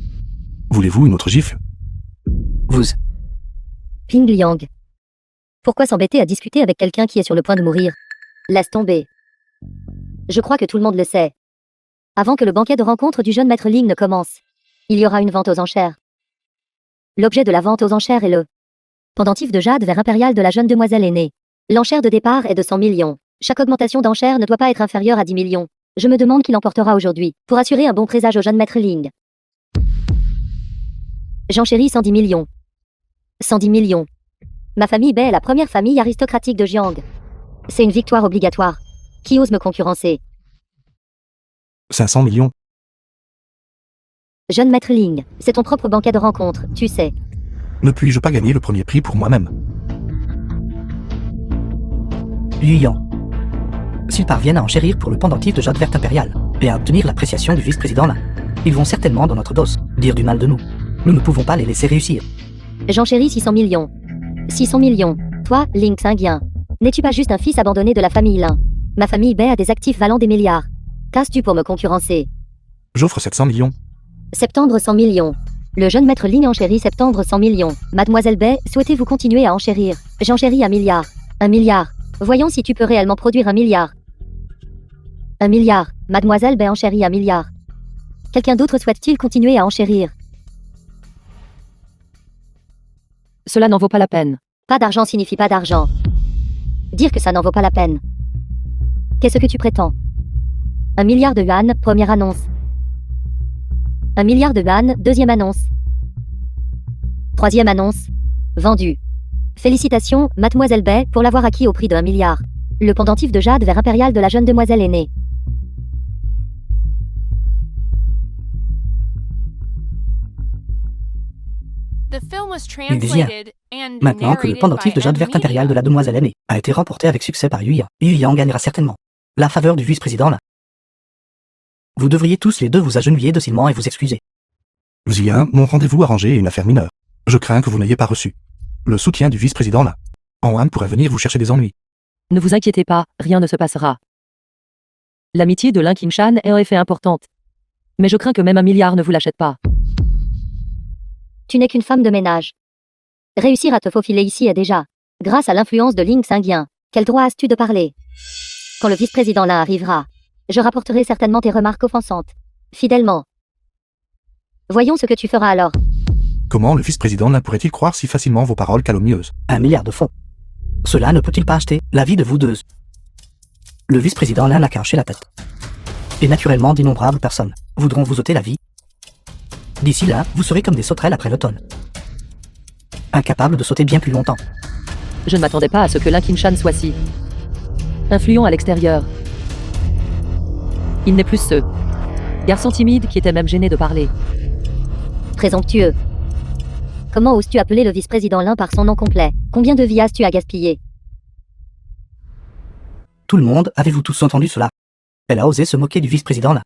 Voulez-vous une autre gifle? Vous. Ping Liang. Pourquoi s'embêter à discuter avec quelqu'un qui est sur le point de mourir? Laisse tomber. Je crois que tout le monde le sait. Avant que le banquet de rencontre du jeune maître Ling ne commence, il y aura une vente aux enchères. L'objet de la vente aux enchères est le pendentif de jade vers impérial de la jeune demoiselle aînée. L'enchère de départ est de 100 millions. Chaque augmentation d'enchère ne doit pas être inférieure à 10 millions. Je me demande qui l'emportera aujourd'hui, pour assurer un bon présage au jeune maître Ling. J'enchéris 110 millions. 110 millions. Ma famille Bai est la première famille aristocratique de Jiang. C'est une victoire obligatoire. Qui ose me concurrencer? 500 millions. Jeune maître Ling, c'est ton propre banquet de rencontre, tu sais. Ne puis-je pas gagner le premier prix pour moi-même? Yuyan. S'ils parviennent à enchérir pour le pendentif de jade verte impériale et à obtenir l'appréciation du vice-président là, ils vont certainement dans notre dos dire du mal de nous. Nous ne pouvons pas les laisser réussir. J'enchéris 600 millions. 600 millions. Toi, Ling Saint-Guien, n'es-tu pas juste un fils abandonné de la famille Lin? Ma famille Bai a des actifs valant des milliards. Qu'as-tu pour me concurrencer? J'offre 700 millions. Septembre 100 millions. Le jeune maître Ling enchérit septembre 100 millions. Mademoiselle Bai, souhaitez-vous continuer à enchérir? J'enchéris 1 milliard. 1 milliard. Voyons si tu peux réellement produire 1 milliard. 1 milliard. Mademoiselle Bai enchérit 1 milliard. Quelqu'un d'autre souhaite-t-il continuer à enchérir? Cela n'en vaut pas la peine. Pas d'argent signifie pas d'argent. Dire que ça n'en vaut pas la peine. Qu'est-ce que tu prétends? 1 milliard de yuan, première annonce. 1 milliard de yuan, deuxième annonce. Troisième annonce. Vendu. Félicitations, Mademoiselle Bai, pour l'avoir acquis au prix de 1 milliard. Le pendentif de jade vers impérial de la jeune demoiselle aînée. The film was Vizia. translated and Maintenant que le narrated pendentif by de jade verte impériale de la demoiselle aînée a été remporté avec succès par Yu Yang gagnera certainement la faveur du vice-président là. Vous devriez tous les deux vous agenouiller docilement et vous excuser. Xia, mon rendez-vous arrangé est une affaire mineure. Je crains que vous n'ayez pas reçu le soutien du vice-président là. Anwan pourrait venir vous chercher des ennuis. Ne vous inquiétez pas, rien ne se passera. L'amitié de Lin Qingshan est en effet importante. Mais je crains que même 1 milliard ne vous l'achète pas. Tu n'es qu'une femme de ménage. Réussir à te faufiler ici est déjà, grâce à l'influence de Ling Xingyan. Quel droit as-tu de parler? Quand le vice-président là arrivera, je rapporterai certainement tes remarques offensantes. Fidèlement. Voyons ce que tu feras alors. Comment le vice-président là pourrait-il croire si facilement vos paroles calomnieuses? 1 milliard de fonds. Cela ne peut-il pas acheter la vie de vous deux? Le vice-président là n'a qu'à hocher la tête. Et naturellement d'innombrables personnes voudront vous ôter la vie. D'ici là, vous serez comme des sauterelles après l'automne. Incapables de sauter bien plus longtemps. Je ne m'attendais pas à ce que Lin Qingshan soit si influent à l'extérieur. Il n'est plus ce garçon timide qui était même gêné de parler. Présomptueux. Comment oses-tu appeler le vice-président Lin par son nom complet? Combien de vies as-tu à gaspiller? Tout le monde, avez-vous tous entendu cela? Elle a osé se moquer du vice-président là.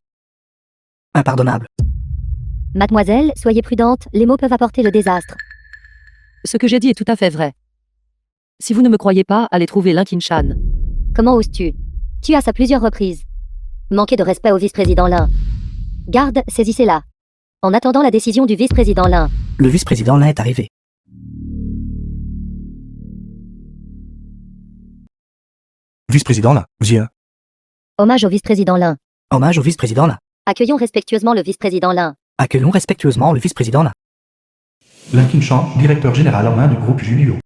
Impardonnable. Mademoiselle, soyez prudente, les mots peuvent apporter le désastre. Ce que j'ai dit est tout à fait vrai. Si vous ne me croyez pas, allez trouver Lin Qingshan. Comment oses-tu? Tu as à plusieurs reprises manqué de respect au vice-président Lin. Garde, saisissez-la. En attendant la décision du vice-président Lin. Le vice-président là est arrivé. Vice-président là, Xia. Hommage au vice-président Lin. Hommage au vice-président là. Accueillons respectueusement le vice-président Lin. Accueillons respectueusement le vice-président là. Lin Qingshan, directeur général en main du groupe Julio.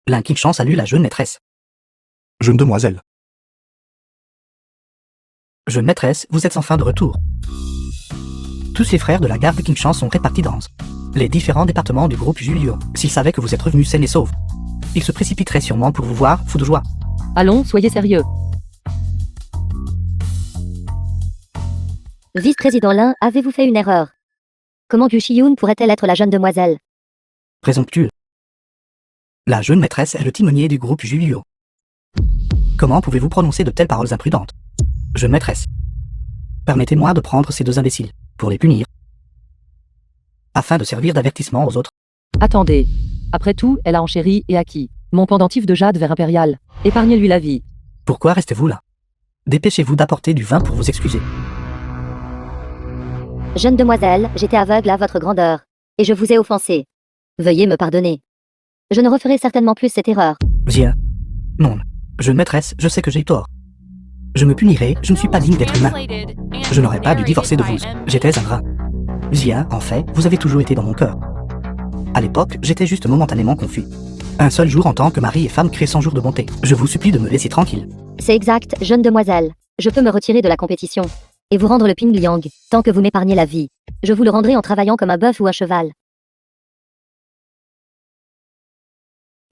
Lin Qingshan salue la jeune maîtresse. Jeune demoiselle. Jeune maîtresse, vous êtes enfin de retour. Tous les frères de la garde Qingshan sont répartis dans les différents départements du groupe Julio. S'ils savaient que vous êtes revenu sain et sauf, ils se précipiteraient sûrement pour vous voir, fous de joie. Allons, soyez sérieux. Vice-président Lin, avez-vous fait une erreur? Comment Gu Shiyun pourrait-elle être la jeune demoiselle? Présomptueux. La jeune maîtresse est le timonier du groupe Julio. Comment pouvez-vous prononcer de telles paroles imprudentes? Jeune maîtresse. Permettez-moi de prendre ces deux imbéciles, pour les punir, afin de servir d'avertissement aux autres. Attendez. Après tout, elle a enchéri et acquis mon pendentif de jade vert impérial. Épargnez-lui la vie. Pourquoi restez-vous là? Dépêchez-vous d'apporter du vin pour vous excuser. Jeune demoiselle, j'étais aveugle à votre grandeur. Et je vous ai offensé. Veuillez me pardonner. Je ne referai certainement plus cette erreur. Xia. Non. Jeune maîtresse, je sais que j'ai tort. Je me punirai, je ne suis pas digne d'être humain. Je n'aurais pas dû divorcer de vous. J'étais ingrat. Xia, en fait, vous avez toujours été dans mon cœur. À l'époque, j'étais juste momentanément confus. Un seul jour en tant que mari et femme crée 100 jours de bonté. Je vous supplie de me laisser tranquille. C'est exact, jeune demoiselle. Je peux me retirer de la compétition. Et vous rendre le Ping Liang, tant que vous m'épargnez la vie. Je vous le rendrai en travaillant comme un bœuf ou un cheval.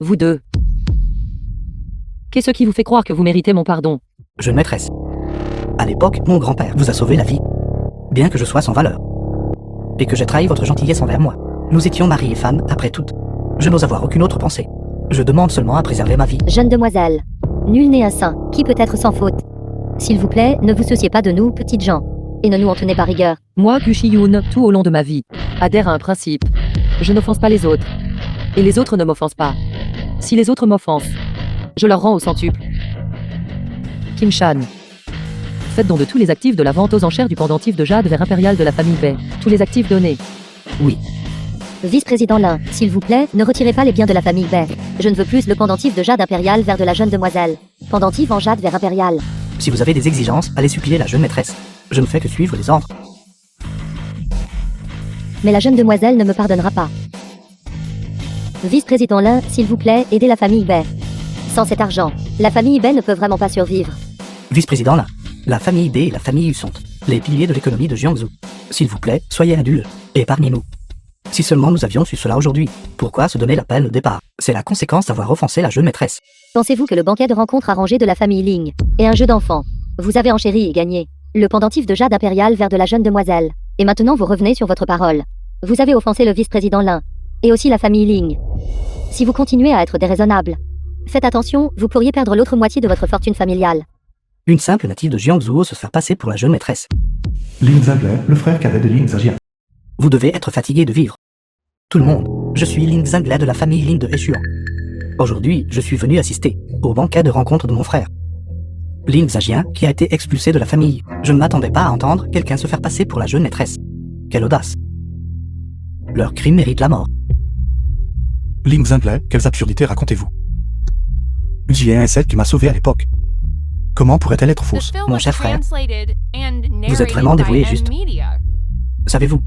Vous deux. Qu'est-ce qui vous fait croire que vous méritez mon pardon? Jeune maîtresse. À l'époque, mon grand-père vous a sauvé la vie. Bien que je sois sans valeur. Et que j'ai trahi votre gentillesse envers moi. Nous étions mari et femme, après tout. Je n'ose avoir aucune autre pensée. Je demande seulement à préserver ma vie. Jeune demoiselle. Nul n'est un saint, qui peut être sans faute? S'il vous plaît, ne vous souciez pas de nous, petites gens. Et ne nous en tenez pas rigueur. Moi, Gu Shiyun, tout au long de ma vie, adhère à un principe. Je n'offense pas les autres. Et les autres ne m'offensent pas. Si les autres m'offensent, je leur rends au centuple. Qingshan. Faites don de tous les actifs de la vente aux enchères du pendentif de jade vert impérial de la famille Bei. Tous les actifs donnés. Oui. Vice-président Lin, s'il vous plaît, ne retirez pas les biens de la famille Bei. Je ne veux plus le pendentif de jade impérial vers de la jeune demoiselle. Pendentif en jade vert impérial. Si vous avez des exigences, allez supplier la jeune maîtresse. Je ne fais que suivre les ordres. Mais la jeune demoiselle ne me pardonnera pas. Vice-président Lin, s'il vous plaît, aidez la famille Bei. Sans cet argent, la famille Bei ne peut vraiment pas survivre. Vice-président là. La famille B et la famille U sont les piliers de l'économie de Jiangsu. S'il vous plaît, soyez indulgents et épargnez-nous. Si seulement nous avions su cela aujourd'hui, pourquoi se donner la peine au départ? C'est la conséquence d'avoir offensé la jeune maîtresse. Pensez-vous que le banquet de rencontre arrangé de la famille Ling est un jeu d'enfant? Vous avez enchéri et gagné. Le pendentif de jade impérial vers de la jeune demoiselle. Et maintenant vous revenez sur votre parole. Vous avez offensé le vice-président Lin. Et aussi la famille Ling. Si vous continuez à être déraisonnable, faites attention, vous pourriez perdre l'autre moitié de votre fortune familiale. Une simple native de Jiangzhou se faire passer pour la jeune maîtresse. Lin Zhanglai, le frère cadet de Lin Zhajian. Vous devez être fatigué de vivre. Tout le monde, je suis Lin Zhanglai de la famille Lin de Hechuan. Aujourd'hui, je suis venu assister au banquet de rencontre de mon frère. Lin Zhajian, qui a été expulsé de la famille. Je ne m'attendais pas à entendre quelqu'un se faire passer pour la jeune maîtresse. Quelle audace. Leur crime mérite la mort. Lin Zhanglai, quelles absurdités racontez-vous? Jian est celle qui m'a sauvé à l'époque. Comment pourrait-elle être The fausse? film Mon was cher frère, translated and vous êtes narrated vraiment dévoué by et juste. N-Media. Savez-vous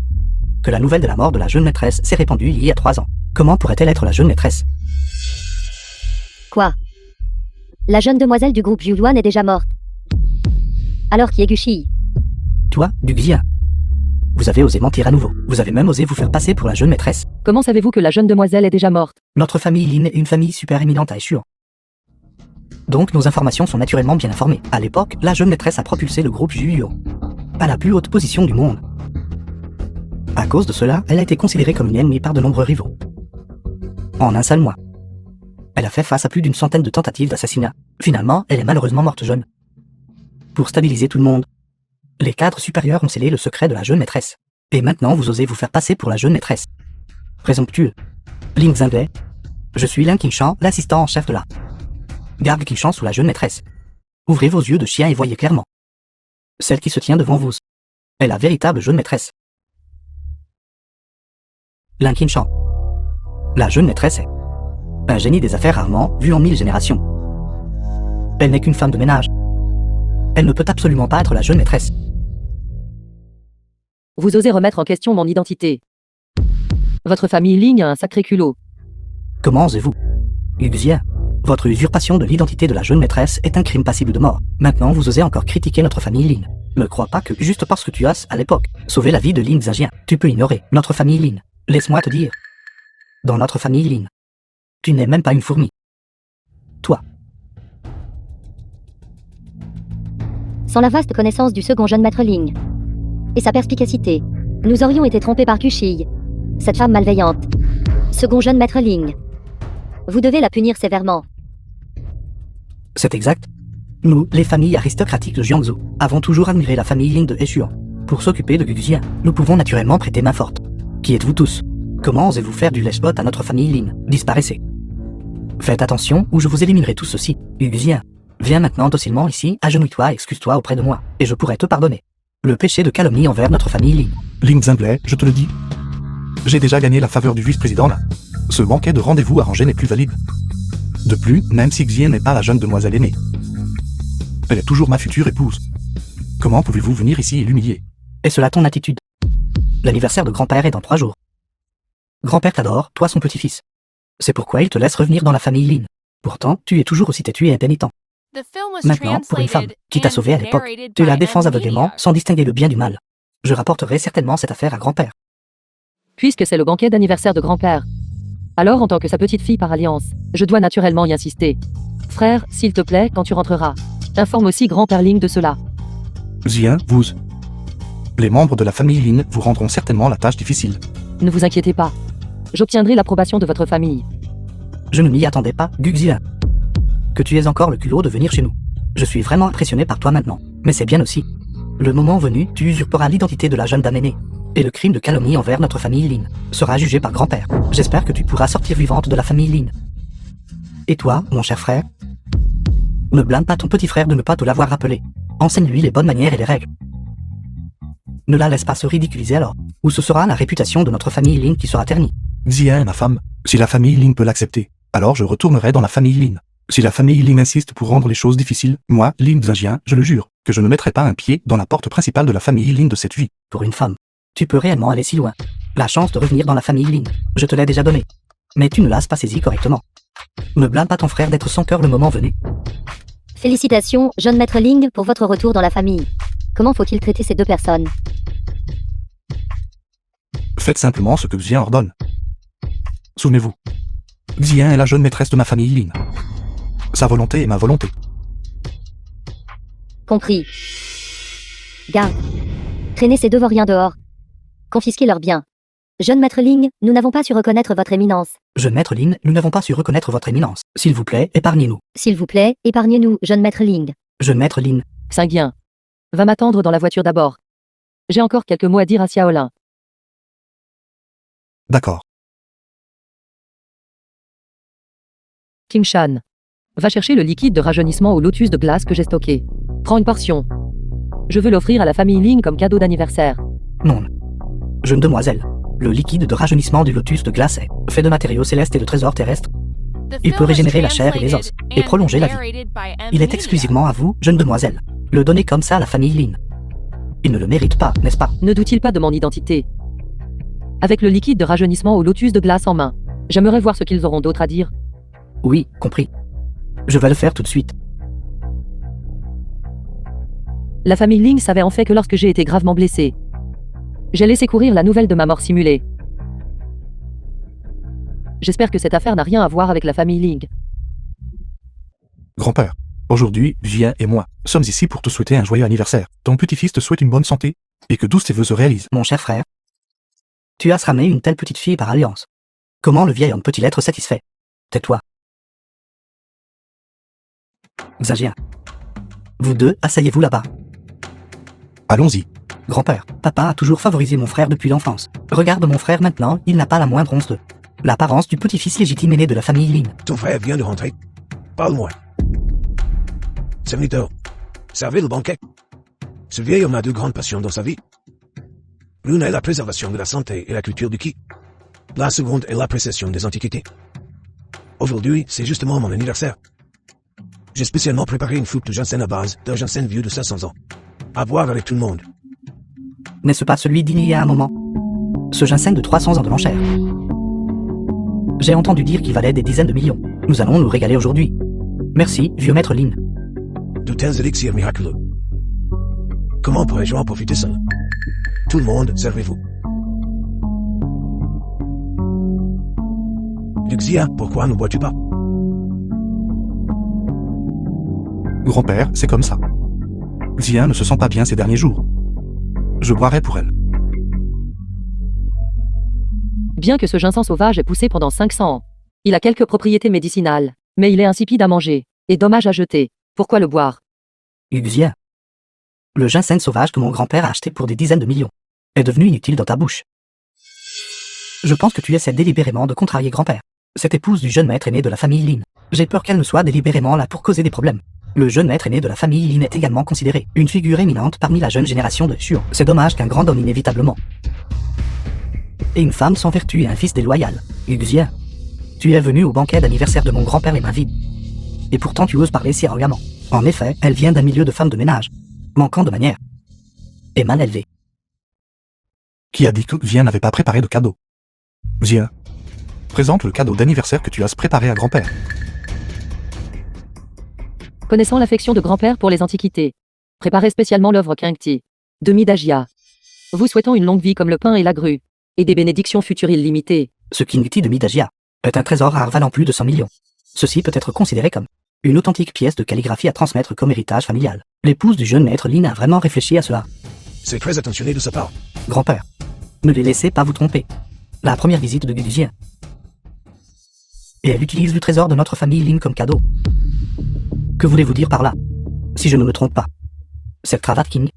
que la nouvelle de la mort de la jeune maîtresse s'est répandue il y a 3 ans? Comment pourrait-elle être la jeune maîtresse? Quoi? La jeune demoiselle du groupe Yuan est déjà morte. Alors qui est Gushi? Toi, du Xia. Vous avez osé mentir à nouveau. Vous avez même osé vous faire passer pour la jeune maîtresse. Comment savez-vous que la jeune demoiselle est déjà morte? Notre famille Lin est une famille super éminente à Hechuan. Donc nos informations sont naturellement bien informées. À l'époque, la jeune maîtresse a propulsé le groupe Juyo à la plus haute position du monde. À cause de cela, elle a été considérée comme une ennemie par de nombreux rivaux. En un seul mois, elle a fait face à plus d'une centaine de tentatives d'assassinat. Finalement, elle est malheureusement morte jeune. Pour stabiliser tout le monde, les cadres supérieurs ont scellé le secret de la jeune maîtresse. Et maintenant, vous osez vous faire passer pour la jeune maîtresse. Présomptueux. Lin Zhanglai. Je suis Lin Qingshan, l'assistant en chef de la garde Qingshan sous la jeune maîtresse. Ouvrez vos yeux de chien et voyez clairement. Celle qui se tient devant vous est la véritable jeune maîtresse. Lin Qingshan. La jeune maîtresse est un génie des affaires rarement vu en 1000 générations. Elle n'est qu'une femme de ménage. Elle ne peut absolument pas être la jeune maîtresse. Vous osez remettre en question mon identité. Votre famille Ling a un sacré culot. Comment osez-vous? Xia, votre usurpation de l'identité de la jeune maîtresse est un crime passible de mort. Maintenant, vous osez encore critiquer notre famille Lin. Ne crois pas que, juste parce que tu as, à l'époque, sauvé la vie de Lin Zhajian, tu peux ignorer notre famille Lin. Laisse-moi te dire. Dans notre famille Lin, tu n'es même pas une fourmi. Toi, Sans la vaste connaissance du second jeune maître Ling et sa perspicacité, nous aurions été trompés par Kushi, cette femme malveillante. Second jeune maître Ling. Vous devez la punir sévèrement. c'est exact. Nous, les familles aristocratiques de Jiangzhou, avons toujours admiré la famille Lin de Hechuan. Pour s'occuper de Guxia, nous pouvons naturellement prêter main forte. Qui êtes-vous tous? Comment osez-vous faire du lèche-botte à notre famille Lin? Disparaissez. Faites attention ou je vous éliminerai tous aussi. Guxia, viens maintenant docilement ici, agenouille-toi et excuse-toi auprès de moi, et je pourrai te pardonner. Le péché de calomnie envers notre famille Lin. Lin Zhanglai, je te le dis. J'ai déjà gagné la faveur du vice-président là. Ce banquet de rendez-vous arrangé n'est plus valide. De plus, même si Xie n'est pas la jeune demoiselle aînée, elle est toujours ma future épouse. Comment pouvez-vous venir ici et l'humilier? Est cela ton attitude? L'anniversaire de grand-père est dans 3 jours. Grand-père t'adore, toi son petit-fils. C'est pourquoi il te laisse revenir dans la famille Lin. Pourtant, tu es toujours aussi têtu et impénitent. The film was Maintenant, pour une femme translated qui t'a and sauvé à l'époque, narrated tu by la défends N-Media. aveuglément sans distinguer le bien du mal. Je rapporterai certainement cette affaire à grand-père. Puisque c'est le banquet d'anniversaire de grand-père. Alors, en tant que sa petite fille par alliance, je dois naturellement y insister. Frère, s'il te plaît, quand tu rentreras, informe aussi grand-père Ling de cela. Xie, vous... Les membres de la famille Lin vous rendront certainement la tâche difficile. Ne vous inquiétez pas. J'obtiendrai l'approbation de votre famille. Je ne m'y attendais pas, Guxia. Que tu aies encore le culot de venir chez nous. Je suis vraiment impressionné par toi maintenant. Mais c'est bien aussi. Le moment venu, tu usurperas l'identité de la jeune dame aînée. Et le crime de calomnie envers notre famille Lin sera jugé par grand-père. J'espère que tu pourras sortir vivante de la famille Lin. Et toi, mon cher frère? Ne blâme pas ton petit frère de ne pas te l'avoir rappelé. Enseigne-lui les bonnes manières et les règles. Ne la laisse pas se ridiculiser alors, ou ce sera la réputation de notre famille Lin qui sera ternie. Xie est ma femme. Si la famille Lin peut l'accepter, alors je retournerai dans la famille Lin. Si la famille Lin insiste pour rendre les choses difficiles, moi, Lin Zhajian, je le jure, que je ne mettrai pas un pied dans la porte principale de la famille Lin de cette vie. Pour une femme, tu peux réellement aller si loin. La chance de revenir dans la famille Lin, je te l'ai déjà donnée. Mais tu ne l'as pas saisie correctement. Ne blâme pas ton frère d'être sans cœur le moment venu. Félicitations, jeune maître Ling, pour votre retour dans la famille. Comment faut-il traiter ces deux personnes? Faites simplement ce que Xie ordonne. Souvenez-vous. Xie est la jeune maîtresse de ma famille Lin. Sa volonté est ma volonté. Compris. Garde. Traînez ces deux vauriens dehors. Confisquez leurs biens. Jeune maître Ling, nous n'avons pas su reconnaître votre éminence. Jeune maître Lin, nous n'avons pas su reconnaître votre éminence. S'il vous plaît, épargnez-nous. S'il vous plaît, épargnez-nous, jeune maître Ling. Jeune maître Lin, Saint-Guien. Va m'attendre dans la voiture d'abord. J'ai encore quelques mots à dire à Xiaolin. D'accord. King Shan. Va chercher le liquide de rajeunissement au lotus de glace que j'ai stocké. Prends une portion. Je veux l'offrir à la famille Ling comme cadeau d'anniversaire. non. Jeune demoiselle, le liquide de rajeunissement du lotus de glace est fait de matériaux célestes et de trésors terrestres. The Il peut film was régénérer la chair et les os, translated et and prolonger la vie. narrated by M. Il est Media. exclusivement à vous, jeune demoiselle. Le donner comme ça à la famille Lin. Il ne le mérite pas, n'est-ce pas? Ne doute-t-il pas de mon identité? Avec le liquide de rajeunissement au lotus de glace en main, j'aimerais voir ce qu'ils auront d'autre à dire. Oui, compris. Je vais le faire tout de suite. La famille Ling savait en fait que lorsque j'ai été gravement blessé, j'ai laissé courir la nouvelle de ma mort simulée. J'espère que cette affaire n'a rien à voir avec la famille Ling. Grand-père, aujourd'hui, Viens et moi sommes ici pour te souhaiter un joyeux anniversaire. Ton petit-fils te souhaite une bonne santé et que tous tes vœux se réalisent. Mon cher frère, tu as ramené une telle petite fille par alliance. Comment le vieil homme peut-il être satisfait? Tais-toi. Xagien. Vous deux, asseyez-vous là-bas. Allons-y. Grand-père, papa a toujours favorisé mon frère depuis l'enfance. Regarde mon frère maintenant, il n'a pas la moindre once de l'apparence du petit-fils légitime aîné de la famille Lin. Ton frère vient de rentrer. Parle-moi. Serviteur, servez le banquet. Ce vieil homme a deux grandes passions dans sa vie. L'une est la préservation de la santé et la culture du ki. La seconde est l'appréciation des antiquités. Aujourd'hui, c'est justement mon anniversaire. J'ai spécialement préparé une flûte de ginseng à base d'un ginseng vieux de 500 ans. À boire avec tout le monde. N'est-ce pas celui d'il y a un moment? Ce ginseng de 300 ans de l'enchère. J'ai entendu dire qu'il valait des dizaines de millions. Nous allons nous régaler aujourd'hui. Merci, vieux maître Lin. De tels élixirs miraculeux. Comment pourrais-je en profiter seul? Tout le monde, servez-vous. Luxia, pourquoi ne bois-tu pas? Grand-père, c'est comme ça. Xian ne se sent pas bien ces derniers jours. Je boirai pour elle. Bien que ce ginseng sauvage ait poussé pendant 500 ans, il a quelques propriétés médicinales, mais il est insipide à manger, et dommage à jeter. Pourquoi le boire? Xagien. Le ginseng sauvage que mon grand-père a acheté pour des dizaines de millions est devenu inutile dans ta bouche. Je pense que tu essaies délibérément de contrarier grand-père. Cette épouse du jeune maître aîné de la famille Lin. J'ai peur qu'elle ne soit délibérément là pour causer des problèmes. Le jeune maître aîné de la famille Lin est également considéré une figure éminente parmi la jeune génération de Shuo. C'est dommage qu'un grand homme inévitablement. Et une femme sans vertu et un fils déloyal. Xagien. Tu es venu au banquet d'anniversaire de mon grand-père les mains vides. Et pourtant tu oses parler si arrogamment. En effet, elle vient d'un milieu de femmes de ménage. Manquant de manières. Et mal élevée. Qui a dit que Viens n'avait pas préparé de cadeau? Viens. Présente le cadeau d'anniversaire que tu as préparé à grand-père. Connaissant l'affection de grand-père pour les antiquités, préparez spécialement l'œuvre Qingti, de Midagia. Vous souhaitant une longue vie comme le pain et la grue, et des bénédictions futures illimitées. Ce Qingti de Midagia est un trésor rare valant plus de 100 millions. Ceci peut être considéré comme une authentique pièce de calligraphie à transmettre comme héritage familial. L'épouse du jeune maître Lin a vraiment réfléchi à cela. C'est très attentionné de sa part. Grand-père, ne les laissez pas vous tromper. La première visite de Xagien. Et elle utilise le trésor de notre famille Lin comme cadeau. Que voulez-vous dire par là? Si je ne me trompe pas. Cette cravate King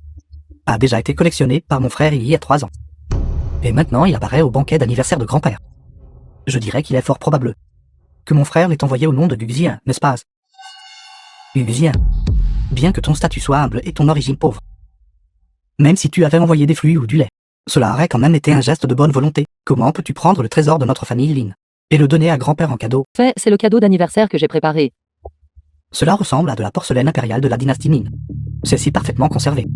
a déjà été collectionnée par mon frère il y a 3 ans. Et maintenant il apparaît au banquet d'anniversaire de grand-père. Je dirais qu'il est fort probable que mon frère l'ait envoyé au nom de Xagien, n'est-ce pas? Xagien, bien que ton statut soit humble et ton origine pauvre, même si tu avais envoyé des fruits ou du lait, cela aurait quand même été un geste de bonne volonté. Comment peux-tu prendre le trésor de notre famille Lin et le donner à grand-père en cadeau? Fait, c'est le cadeau d'anniversaire que j'ai préparé. Cela ressemble à de la porcelaine impériale de la dynastie Ming. C'est si parfaitement conservé.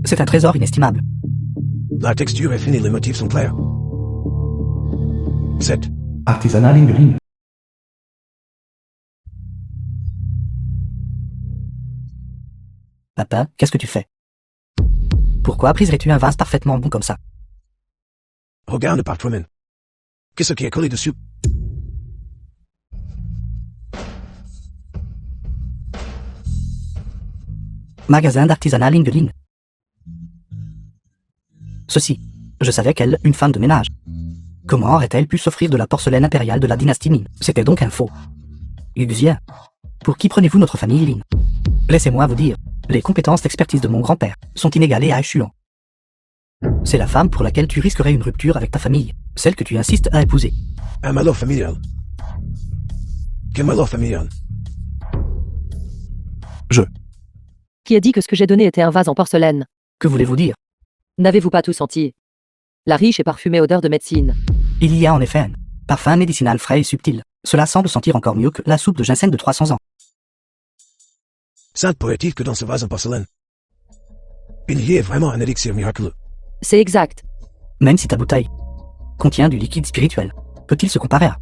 C'est un trésor inestimable. La texture est fine et les motifs sont clairs. 7. Artisanat Ling. Papa, qu'est-ce que tu fais? Pourquoi briserais-tu un vase parfaitement bon comme ça? Regarde par toi-même. Qu'est-ce qui est collé dessus? Magasin d'artisanat Ling. ceci. Je savais qu'elle, une femme de ménage. Comment aurait-elle pu s'offrir de la porcelaine impériale de la dynastie Lin? C'était donc un faux. Yuxia, pour qui prenez-vous notre famille Lin? Laissez-moi vous dire, les compétences d'expertise de mon grand-père sont inégalées à échelon. C'est la femme pour laquelle tu risquerais une rupture avec ta famille, celle que tu insistes à épouser. Un malheur familial. Quel malheur familial? Qui a dit que ce que j'ai donné était un vase en porcelaine? Que voulez-vous dire? N'avez-vous pas tout senti? La riche et parfumée odeur de médecine. Il y a en effet un parfum médicinal frais et subtil. Cela semble sentir encore mieux que la soupe de ginseng de 300 ans. Sainte poétique que dans ce vase en porcelaine. Il y a vraiment un élixir miraculeux. C'est exact. Même si ta bouteille contient du liquide spirituel, peut-il se comparer à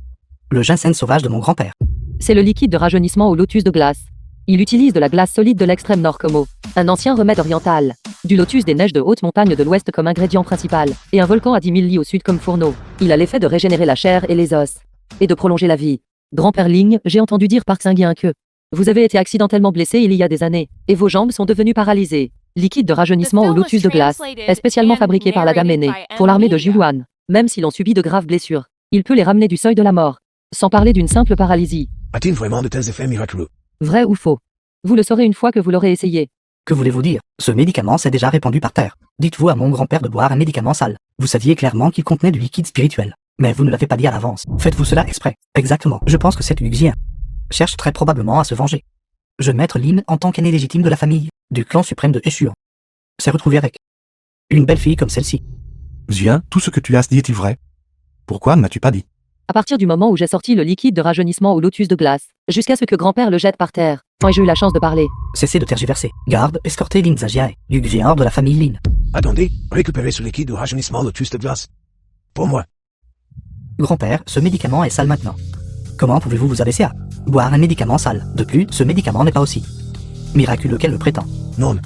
le ginseng sauvage de mon grand-père? C'est le liquide de rajeunissement au lotus de glace. Il utilise de la glace solide de l'extrême nord comme eau, un ancien remède oriental, du lotus des neiges de haute montagne de l'ouest comme ingrédient principal, et un volcan à 10 000 lits au sud comme fourneau. Il a l'effet de régénérer la chair et les os, et de prolonger la vie. Grand-père Ling, j'ai entendu dire par Xinguien que vous avez été accidentellement blessé il y a des années, et vos jambes sont devenues paralysées. Liquide de rajeunissement au lotus de glace est spécialement fabriqué par la dame aînée, pour l'armée de Jiluan. Même s'ils ont subi de graves blessures, il peut les ramener du seuil de la mort, sans parler d'une simple paralysie. A-t-il vraiment de tels effets miraculeux? Vrai ou faux? Vous le saurez une fois que vous l'aurez essayé. Que voulez-vous dire? Ce médicament s'est déjà répandu par terre. Dites-vous à mon grand-père de boire un médicament sale. Vous saviez clairement qu'il contenait du liquide spirituel. Mais vous ne l'avez pas dit à l'avance. Faites-vous cela exprès? Exactement. Je pense que cet Yuxien cherche très probablement à se venger. Jeune maître Lin, en tant qu'aîné légitime de la famille, du clan suprême de Eshuan, s'est retrouvé avec une belle fille comme celle-ci. Xia, tout ce que tu as dit est-il vrai? Pourquoi ne m'as-tu pas dit? À partir du moment où j'ai sorti le liquide de rajeunissement au lotus de glace, jusqu'à ce que grand-père le jette par terre, quand j'ai eu la chance de parler. Cessez de tergiverser. Garde, escortez Lin Zhajiai, Yuxien hors de la famille Lin. Attendez, récupérez ce liquide de rajeunissement lotus de glace. Pour moi. Grand-père, ce médicament est sale maintenant. Comment pouvez-vous vous abaisser à boire un médicament sale? De plus, ce médicament n'est pas aussi miraculeux qu'elle le prétend. Non.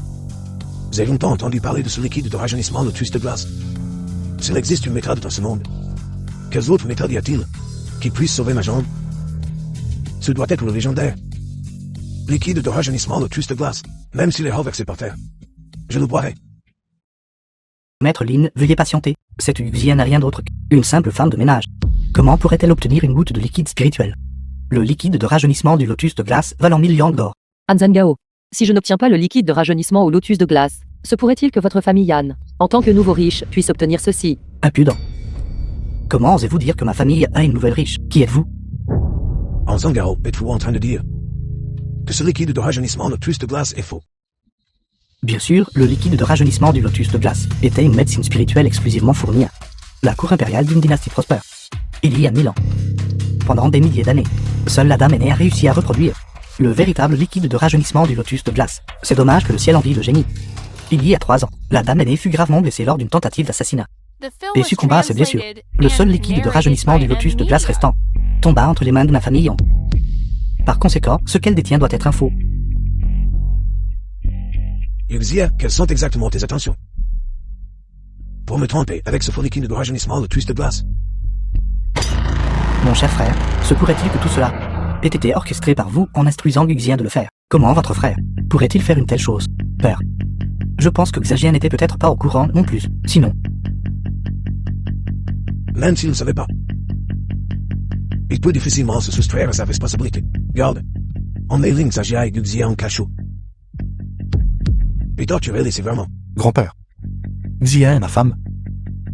J'ai longtemps entendu parler de ce liquide de rajeunissement lotus de glace. S'il existe une méthode dans ce monde, quelles autres méthodes y a-t-il qui puisse sauver ma jambe? Ce doit être le légendaire liquide de rajeunissement lotus de glace, même s'il est renversé par terre. Je le boirai. Maître Lin, veuillez patienter. Cette Yuxia n'a rien d'autre qu'une simple femme de ménage. Comment pourrait-elle obtenir une goutte de liquide spirituel? Le liquide de rajeunissement du lotus de glace valant 1000 yang d'or. Anzangao, si je n'obtiens pas le liquide de rajeunissement au lotus de glace, se pourrait-il que votre famille Yan, en tant que nouveau riche, puisse obtenir ceci? Impudent. Comment osez-vous dire que ma famille a une nouvelle riche? Qui êtes-vous? En Zangaro, êtes-vous en train de dire que ce liquide de rajeunissement lotus de glace est faux? Bien sûr, le liquide de rajeunissement du lotus de glace était une médecine spirituelle exclusivement fournie à la cour impériale d'une dynastie prospère. Il y a 1000 ans. Pendant des milliers d'années, seule la dame aînée a réussi à reproduire le véritable liquide de rajeunissement du lotus de glace. C'est dommage que le ciel envie le génie. Il y a 3 ans, la dame aînée fut gravement blessée lors d'une tentative d'assassinat et succomba à ses blessures. Le seul liquide de rajeunissement du lotus de glace restant tomba entre les mains de ma famille Yang. Par conséquent, ce qu'elle détient doit être un faux. Yuxia, quelles sont exactement tes intentions pour me tromper avec ce faux liquide de rajeunissement lotus de glace? Mon cher frère, se pourrait-il que tout cela ait été orchestré par vous en instruisant Yuxia de le faire? Comment votre frère pourrait-il faire une telle chose? Père, je pense que Xajian n'était peut-être pas au courant non plus. Sinon, même s'il ne savait pas, il peut difficilement se soustraire à sa responsabilité. Garde, on met Ling Zhajiai et Yuxia en cachot et torturer-les sévèrement. Grand-père. Xia est ma femme.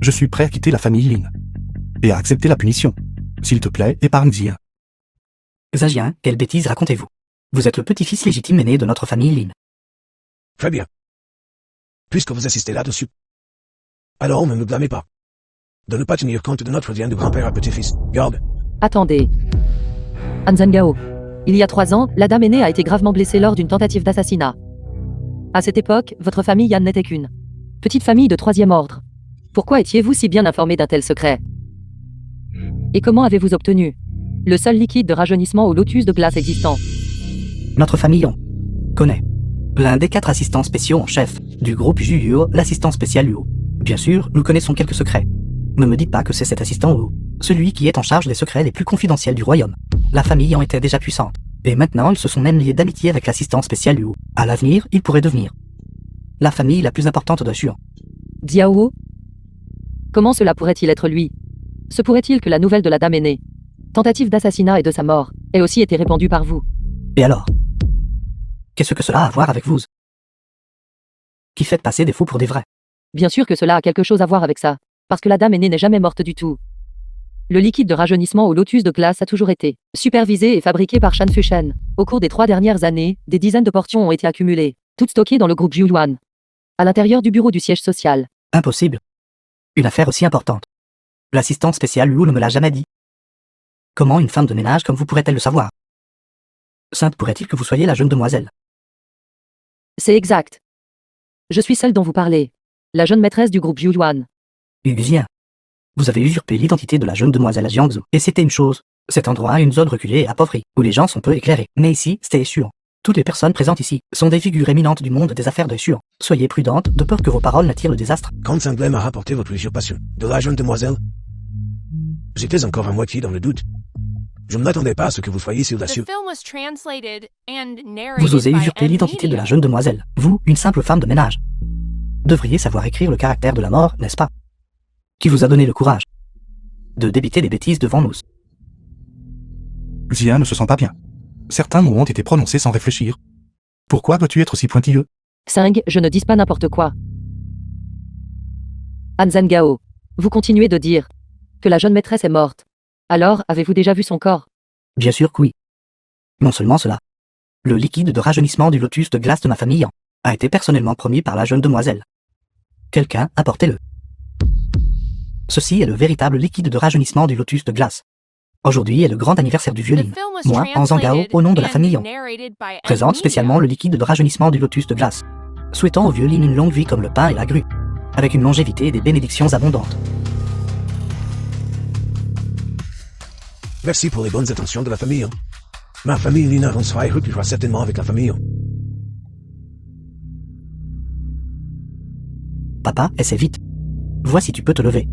Je suis prêt à quitter la famille Lin et à accepter la punition. S'il te plaît, épargne Xia. Xajian, quelle bêtise racontez-vous? Vous êtes le petit-fils légitime aîné de notre famille Lin. Très bien. Puisque vous assistez là-dessus, alors ne me blâmez pas de ne pas tenir compte de notre lien de grand-père à petit-fils. Garde. Attendez. Anzangao. Il y a 3 ans, la dame aînée a été gravement blessée lors d'une tentative d'assassinat. À cette époque, votre famille Yan n'était qu'une petite famille de 3e ordre. Pourquoi étiez-vous si bien informé d'un tel secret? Et comment avez-vous obtenu le seul liquide de rajeunissement au lotus de glace existant? Notre famille Yang connaît l'un des 4 assistants spéciaux en chef du groupe Juyuo, l'assistant spécial Luo. Bien sûr, nous connaissons quelques secrets. Ne me dites pas que c'est cet assistant Luo, celui qui est en charge des secrets les plus confidentiels du royaume. La famille en était déjà puissante, et maintenant ils se sont même liés d'amitié avec l'assistant spécial Luo. À l'avenir, il pourrait devenir la famille la plus importante de Shuan. Diao, Comment cela pourrait-il être lui? Se pourrait-il que la nouvelle de la dame aînée, tentative d'assassinat et de sa mort, ait aussi été répandue par vous? Et alors? Qu'est-ce que cela a à voir avec vous? Qui faites passer des faux pour des vrais? Bien sûr que cela a quelque chose à voir avec ça, parce que la dame aînée n'est jamais morte du tout. Le liquide de rajeunissement au lotus de glace a toujours été supervisé et fabriqué par Shan Fushen. Au cours des 3 dernières années, des dizaines de portions ont été accumulées, toutes stockées dans le groupe Jiuyuan, à l'intérieur du bureau du siège social. Impossible. Une affaire aussi importante. L'assistant spécial Liu ne me l'a jamais dit. Comment une femme de ménage comme vous pourrait-elle le savoir? Sainte pourrait-il que vous soyez la jeune demoiselle? C'est exact. Je suis celle dont vous parlez. La jeune maîtresse du groupe Jiuyuan. Bien. Vous avez usurpé l'identité de la jeune demoiselle à Jiangsu, et c'était une chose. Cet endroit est une zone reculée et appauvrie, où les gens sont peu éclairés. Mais ici, c'était sûr. Toutes les personnes présentes ici sont des figures éminentes du monde des affaires de sûr. Soyez prudente, de peur que vos paroles n'attirent le désastre. Quand Singley m'a rapporté votre usurpation de la jeune demoiselle, j'étais encore à moitié dans le doute. Je ne m'attendais pas à ce que vous soyez sur la The suite. film was translated and narrated Vous osez by usurper Ed l'identité de Media. la jeune demoiselle, vous, une simple femme de ménage. Devriez savoir écrire le caractère de la mort, n'est-ce pas? Qui vous a donné le courage de débiter des bêtises devant nous? Zia ne se sent pas bien. Certains mots ont été prononcés sans réfléchir. Pourquoi dois-tu être si pointilleux? Sing, je ne dis pas n'importe quoi. Han Gao, vous continuez de dire que la jeune maîtresse est morte. Alors, avez-vous déjà vu son corps? Bien sûr que oui. Non seulement cela. Le liquide de rajeunissement du lotus de glace de ma famille a été personnellement promis par la jeune demoiselle. Quelqu'un apportez-le. Ceci est le véritable liquide de rajeunissement du lotus de glace. Aujourd'hui est le grand anniversaire du vieux The Lin. film was Moi, en Zhangao, translated au nom de la and famille narrated by Ed présente Media. spécialement le liquide de rajeunissement du lotus de glace. Souhaitons au vieux Lin une longue vie comme le pain et la grue, avec une longévité et des bénédictions abondantes. Merci pour les bonnes attentions de la famille. Ma famille Lina Ronsfai reculera certainement avec la famille. Papa, essaie vite. Vois si tu peux te lever.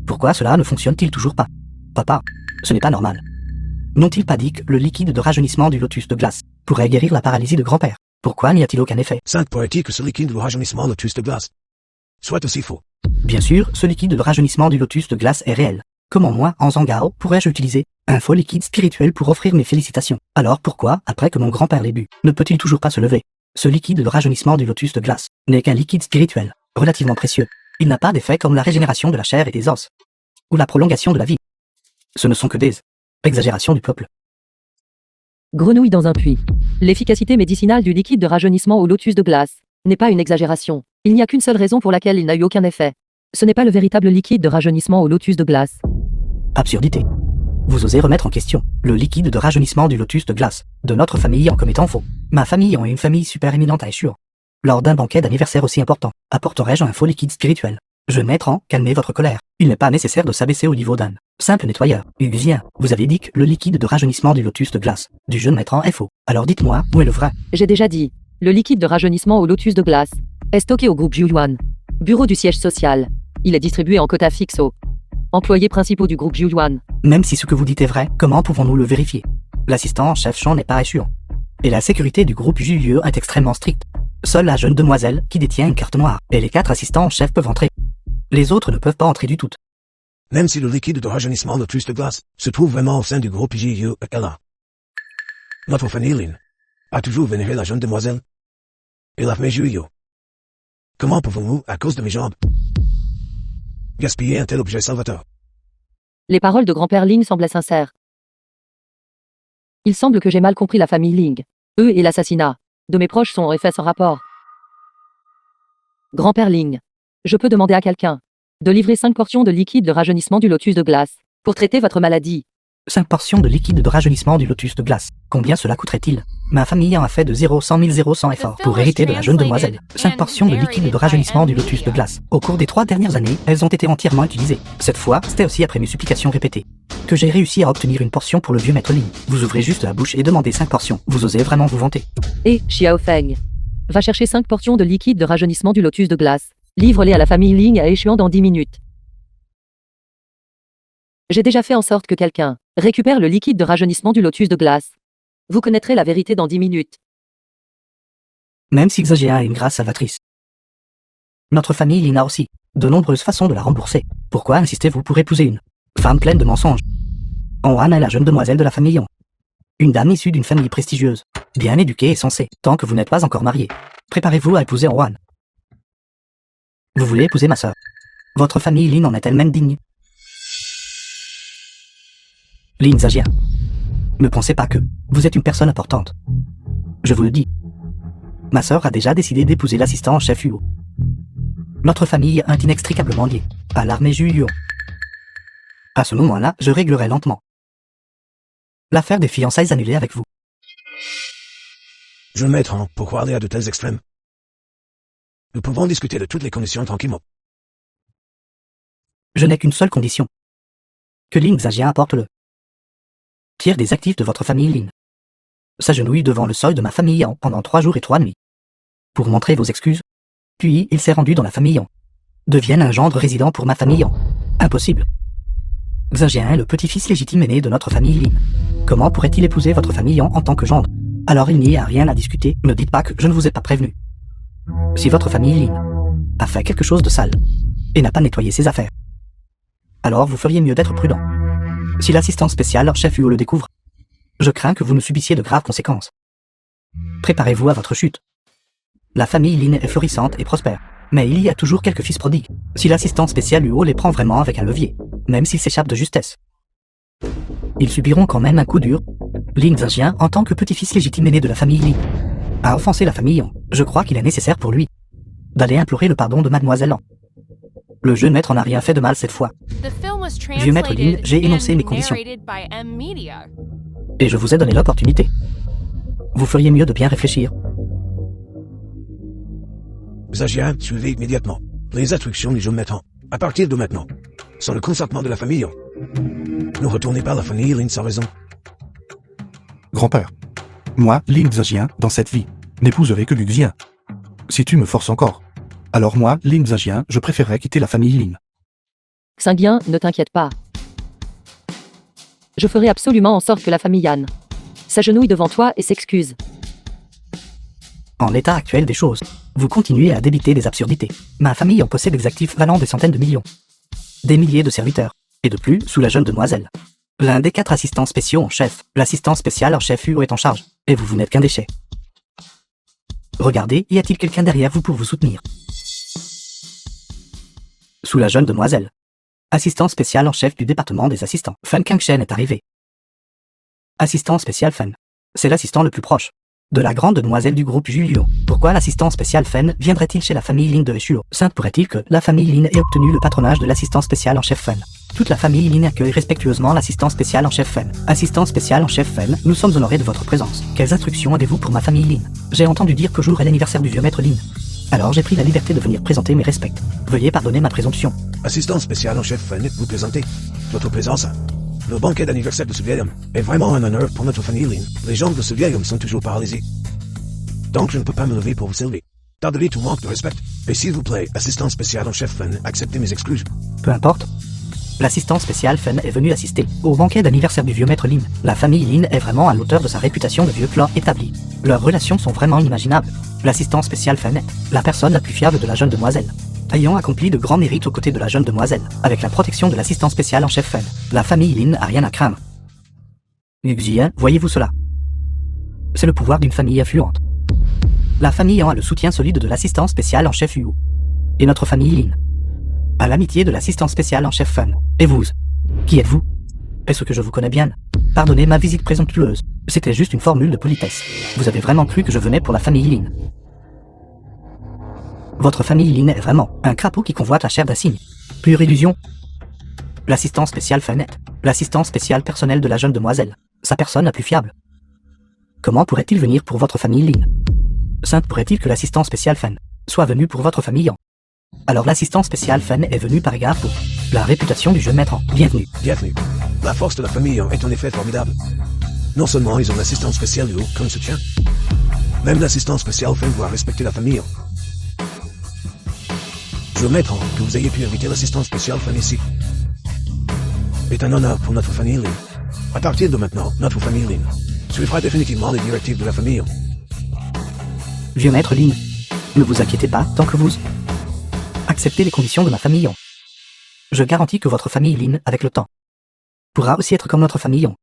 Pourquoi cela ne fonctionne-t-il toujours pas? Papa, ce n'est pas normal. N'ont-ils pas dit que le liquide de rajeunissement du lotus de glace pourrait guérir la paralysie de grand-père? Pourquoi n'y a-t-il aucun effet? Sainte pourrait-il que ce liquide de rajeunissement lotus de glace soit aussi faux? Bien sûr, ce liquide de rajeunissement du lotus de glace est réel. Comment moi, en Zhangao, pourrais-je utiliser un faux liquide spirituel pour offrir mes félicitations? Alors pourquoi, après que mon grand-père l'ait bu, ne peut-il toujours pas se lever? Ce liquide de rajeunissement du lotus de glace n'est qu'un liquide spirituel, relativement précieux. Il n'a pas d'effet comme la régénération de la chair et des os, ou la prolongation de la vie. Ce ne sont que des exagérations du peuple. Grenouille dans un puits. L'efficacité médicinale du liquide de rajeunissement au lotus de glace n'est pas une exagération. Il n'y a qu'une seule raison pour laquelle il n'a eu aucun effet. Ce n'est pas le véritable liquide de rajeunissement au lotus de glace. Absurdité. Vous osez remettre en question le liquide de rajeunissement du lotus de glace de notre famille en commettant faux. Ma famille est une famille super éminente à Eshure. Lors d'un banquet d'anniversaire aussi important, apporterai-je un faux liquide spirituel? Jeune maître, calmez votre colère. Il n'est pas nécessaire de s'abaisser au niveau d'un simple nettoyeur. Viens, vous avez dit que le liquide de rajeunissement du lotus de glace du jeune maître est faux. Alors dites-moi, où est le vrai? J'ai déjà dit, le liquide de rajeunissement au lotus de glace est stocké au groupe Jiuyuan, bureau du siège social. Il est distribué en quotas fixes aux employés principaux du groupe Jiuyuan. Même si ce que vous dites est vrai, comment pouvons-nous le vérifier? L'assistant chef Chan n'est pas sûr. Et la sécurité du groupe Jiyu est extrêmement stricte. Seule la jeune demoiselle qui détient une carte noire et les 4 assistants en chef peuvent entrer. Les autres ne peuvent pas entrer du tout. Même si le liquide de rajeunissement lotus de glace se trouve vraiment au sein du groupe IGU et Ella. Notre famille Lin a toujours vénéré la jeune demoiselle et l'a fait Juyo. Comment pouvons-nous, à cause de mes jambes, gaspiller un tel objet salvateur? Les paroles de grand-père Ling semblaient sincères. Il semble que j'ai mal compris la famille Ling. Eux et l'assassinat de mes proches sont en effet sans rapport. Grand-père Ling, je peux demander à quelqu'un de livrer 5 portions de liquide de rajeunissement du lotus de glace pour traiter votre maladie. 5 portions de liquide de rajeunissement du lotus de glace. Combien cela coûterait-il? Ma famille en a fait de 0 100 000 100 efforts pour hériter de la jeune demoiselle. 5 portions de liquide de rajeunissement du lotus de glace. Au cours des 3 dernières années, elles ont été entièrement utilisées. Cette fois, c'était aussi après mes supplications répétées que j'ai réussi à obtenir une portion pour le vieux maître Lin. Vous ouvrez juste la bouche et demandez 5 portions. Vous osez vraiment vous vanter? Et, Xiao Feng, va chercher 5 portions de liquide de rajeunissement du lotus de glace. Livre-les à la famille Ling à échéant dans 10 minutes. J'ai déjà fait en sorte que quelqu'un récupère le liquide de rajeunissement du lotus de glace. Vous connaîtrez la vérité dans 10 minutes. Même si Xagia est une grâce salvatrice, Notre famille Lin a aussi de nombreuses façons de la rembourser. Pourquoi insistez-vous pour épouser une femme pleine de mensonges? Anne est la jeune demoiselle de la famille Yang. Une dame issue d'une famille prestigieuse, bien éduquée et sensée. Tant que vous n'êtes pas encore marié, préparez-vous à épouser Anne. Vous voulez épouser ma sœur? Votre famille Lin en est elle-même digne? Lin Zhajian, ne pensez pas que vous êtes une personne importante. Je vous le dis. Ma sœur a déjà décidé d'épouser l'assistant en chef Huo. Notre famille est inextricablement liée à l'armée Juyo. À ce moment-là, je réglerai lentement l'affaire des fiançailles annulées avec vous. Je maître, pourquoi aller à de tels extrêmes? Nous pouvons discuter de toutes les conditions tranquillement. Je n'ai qu'une seule condition. Que Lin Zhajian apporte le tiers des actifs de votre famille Lin. S'agenouille devant le seuil de ma famille Yang pendant 3 jours et 3 nuits. Pour montrer vos excuses. Puis, il s'est rendu dans la famille Yang. Devienne un gendre résident pour ma famille Yang. Impossible. Zhajian est le petit-fils légitime aîné de notre famille Lin. Comment pourrait-il épouser votre famille Yang en tant que gendre? Alors il n'y a rien à discuter, ne dites pas que je ne vous ai pas prévenu. Si votre famille Lin a fait quelque chose de sale, et n'a pas nettoyé ses affaires, alors vous feriez mieux d'être prudent. Si l'assistant spécial, chef Huo le découvre, je crains que vous ne subissiez de graves conséquences. Préparez-vous à votre chute. La famille Lin est florissante et prospère, mais il y a toujours quelques fils prodigues. Si l'assistant spécial Huo les prend vraiment avec un levier, même s'ils s'échappent de justesse, ils subiront quand même un coup dur. Lin Zhajian, en tant que petit-fils légitime aîné de la famille Lin, a offensé la famille Yang. Je crois qu'il est nécessaire pour lui d'aller implorer le pardon de Mademoiselle Yang. Le jeune maître en a rien fait de mal cette fois. Vieux maître Lin, j'ai énoncé mes conditions. Et je vous ai donné l'opportunité. Vous feriez mieux de bien réfléchir. Zhajian, suivez immédiatement les instructions du jeune maître. À partir de maintenant, sans le consentement de la famille Yang, ne retournez pas à la famille Lin sans raison. Grand-père. Moi, Lin Zhajian, dans cette vie, n'épouserai que Guxian. Si tu me forces encore, alors moi, Lin Zhajian, je préférerais quitter la famille Lin. Xinguian, ne t'inquiète pas. Je ferai absolument en sorte que la famille Yan s'agenouille devant toi et s'excuse. En l'état actuel des choses, vous continuez à débiter des absurdités. Ma famille en possède des actifs valant des centaines de millions. Des milliers de serviteurs. Et de plus, sous la jeune demoiselle. L'un des 4 assistants spéciaux en chef, l'assistant spécial en chef Huo est en charge. Et vous n'êtes qu'un déchet. Regardez, y a-t-il quelqu'un derrière vous pour vous soutenir? Sous la jeune demoiselle. Assistant spécial en chef du département des assistants. Fan Kangshen est arrivé. Assistant spécial Fan. C'est l'assistant le plus proche de la grande demoiselle du groupe Julio. Pourquoi l'assistant spécial Fan viendrait-il chez la famille Lin de Eshuo? Simple pourrait-il que la famille Lin ait obtenu le patronage de l'assistant spécial en chef Fan. Toute la famille Lin accueille respectueusement l'assistant spécial en chef Fan. Assistant spécial en chef Fan, nous sommes honorés de votre présence. Quelles instructions avez-vous pour ma famille Lin? J'ai entendu dire qu'aujourd'hui est l'anniversaire du vieux maître Lin. Alors j'ai pris la liberté de venir présenter mes respects. Veuillez pardonner ma présomption. Assistant spécial en chef Fan, vous présentez votre présence. Le banquet d'anniversaire de ce vieil homme est vraiment un honneur pour notre famille Lin. Les jambes de ce vieil homme sont toujours paralysées. Donc je ne peux pas me lever pour vous saluer. Pardonnez tout manque de respect. Et s'il vous plaît, assistant spécial en chef Fan, acceptez mes excuses. Peu importe. L'assistant spécial Fan est venu assister au banquet d'anniversaire du vieux maître Lin. La famille Lin est vraiment à l'auteur de sa réputation de vieux clan établi. Leurs relations sont vraiment inimaginables. L'assistant spécial Fan est la personne la plus fiable de la jeune demoiselle. Ayant accompli de grands mérites aux côtés de la jeune demoiselle, avec la protection de l'assistant spécial en chef Fan, la famille Lin a rien à craindre. Guxian, voyez-vous cela? C'est le pouvoir d'une famille influente. La famille Yang a le soutien solide de l'assistant spécial en chef Huo. Et notre famille Lin a l'amitié de l'assistant spécial en chef Fan. Et vous? Qui êtes-vous? Est-ce que je vous connais bien? Pardonnez ma visite présomptueuse. C'était juste une formule de politesse. Vous avez vraiment cru que je venais pour la famille Lin? Votre famille Lin est vraiment un crapaud qui convoite la chair d'un cygne. Pure illusion. L'assistant spécial Fan est l'assistant spécial personnel de la jeune demoiselle. Sa personne la plus fiable. Comment pourrait-il venir pour votre famille Lin? Simple pourrait-il que l'assistant spécial Fan soit venu pour votre famille Yang? Alors l'assistant spécial Fan est venu par égard pour la réputation du jeune maître. Bienvenue. Bienvenue. La force de la famille Yang est en effet formidable. Non seulement ils ont l'assistant spécial Huo comme soutien, même l'assistant spécial Fan doit respecter la famille Yang. Je maître que vous ayez pu inviter l'assistant spécial Fan ici. C'est un honneur pour notre famille Lin. À partir de maintenant, notre famille Lin suivra définitivement les directives de la famille Yang. Vieux maître Lin, ne vous inquiétez pas tant que vous accepter les conditions de ma famille Yon. Je garantis que votre famille Lin, avec le temps, pourra aussi être comme notre famille Yon.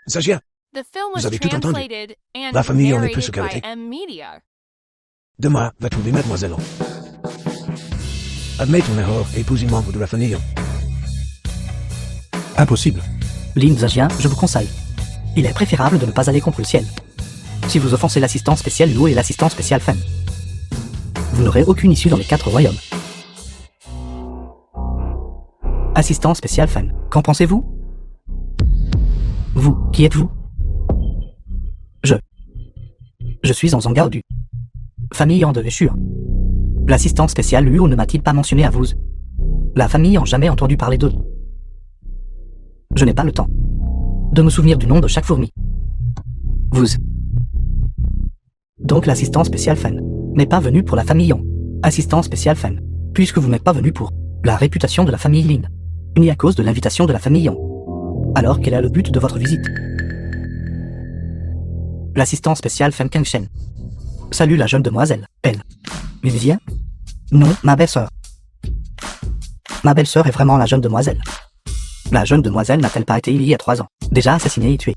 Zhajia, The film was Vous avez tout entendu. translated and La famille en est plus narrated que by chaotique. M Media. demain va trouver Mademoiselle Yon. Admets ton erreur et épouse un membre de la famille Yon. Impossible. Lin Zhajia, je vous conseille. Il est préférable de ne pas aller contre le ciel. Si vous offensez l'assistant spécial Luo et l'assistant spécial Fen, vous n'aurez aucune issue dans les 4 royaumes. Assistant spécial Fen, qu'en pensez-vous? Vous, qui êtes-vous? Je suis en Zangao du famille Yang de Shur. L'assistant spécial Luo ne m'a-t-il pas mentionné à vous? La famille en jamais entendu parler d'eux. Je n'ai pas le temps de me souvenir du nom de chaque fourmi. Vous. Donc l'assistant spécial Fen n'est pas venu pour la famille Yang. Assistant spécial Fen, puisque vous n'êtes pas venu pour la réputation de la famille Lin, ni à cause de l'invitation de la famille Yang. Alors quel est le but de votre visite? L'assistant spécial Fen Kengshen. Salut la jeune demoiselle. Elle. Vivien? Non, ma belle-sœur. Ma belle-sœur est vraiment la jeune demoiselle. La jeune demoiselle n'a-t-elle pas été il y a 3 ans, déjà assassinée et tuée?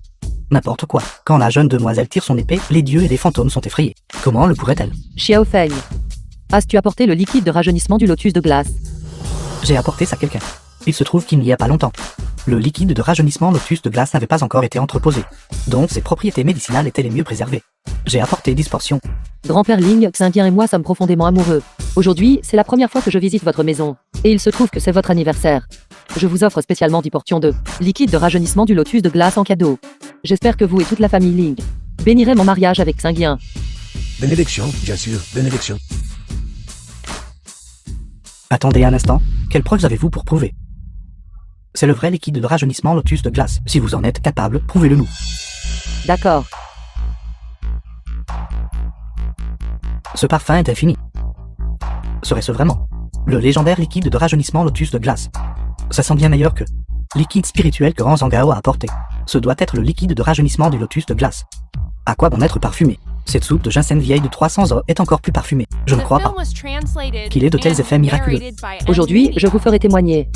N'importe quoi. Quand la jeune demoiselle tire son épée, les dieux et les fantômes sont effrayés. Comment le pourrait-elle? Xiao Feng. As-tu apporté le liquide de rajeunissement du lotus de glace? J'ai apporté ça à quelqu'un. Il se trouve qu'il n'y a pas longtemps. Le liquide de rajeunissement lotus de glace n'avait pas encore été entreposé, donc ses propriétés médicinales étaient les mieux préservées. J'ai apporté 10 portions. Grand-père Ling, Xingyan et moi sommes profondément amoureux. Aujourd'hui, c'est la première fois que je visite votre maison. Et il se trouve que c'est votre anniversaire. Je vous offre spécialement 10 portions de liquide de rajeunissement du lotus de glace en cadeau. J'espère que vous et toute la famille Ling bénirez mon mariage avec Xingyan. Bénédiction, bien sûr, bénédiction. Attendez un instant, quelle preuve avez-vous pour prouver? C'est le vrai liquide de rajeunissement lotus de glace. Si vous en êtes capable, prouvez-le nous. D'accord. Ce parfum est infini. Serait-ce vraiment le légendaire liquide de rajeunissement lotus de glace? Ça sent bien meilleur que liquide spirituel que Ranzangao a apporté. Ce doit être le liquide de rajeunissement du lotus de glace. À quoi bon être parfumé? Cette soupe de ginseng vieille de 300 ans est encore plus parfumée. Je ne The crois film pas was translated qu'il ait de tels and effets miraculeux. narrated by M Aujourd'hui, Media. je vous ferai témoigner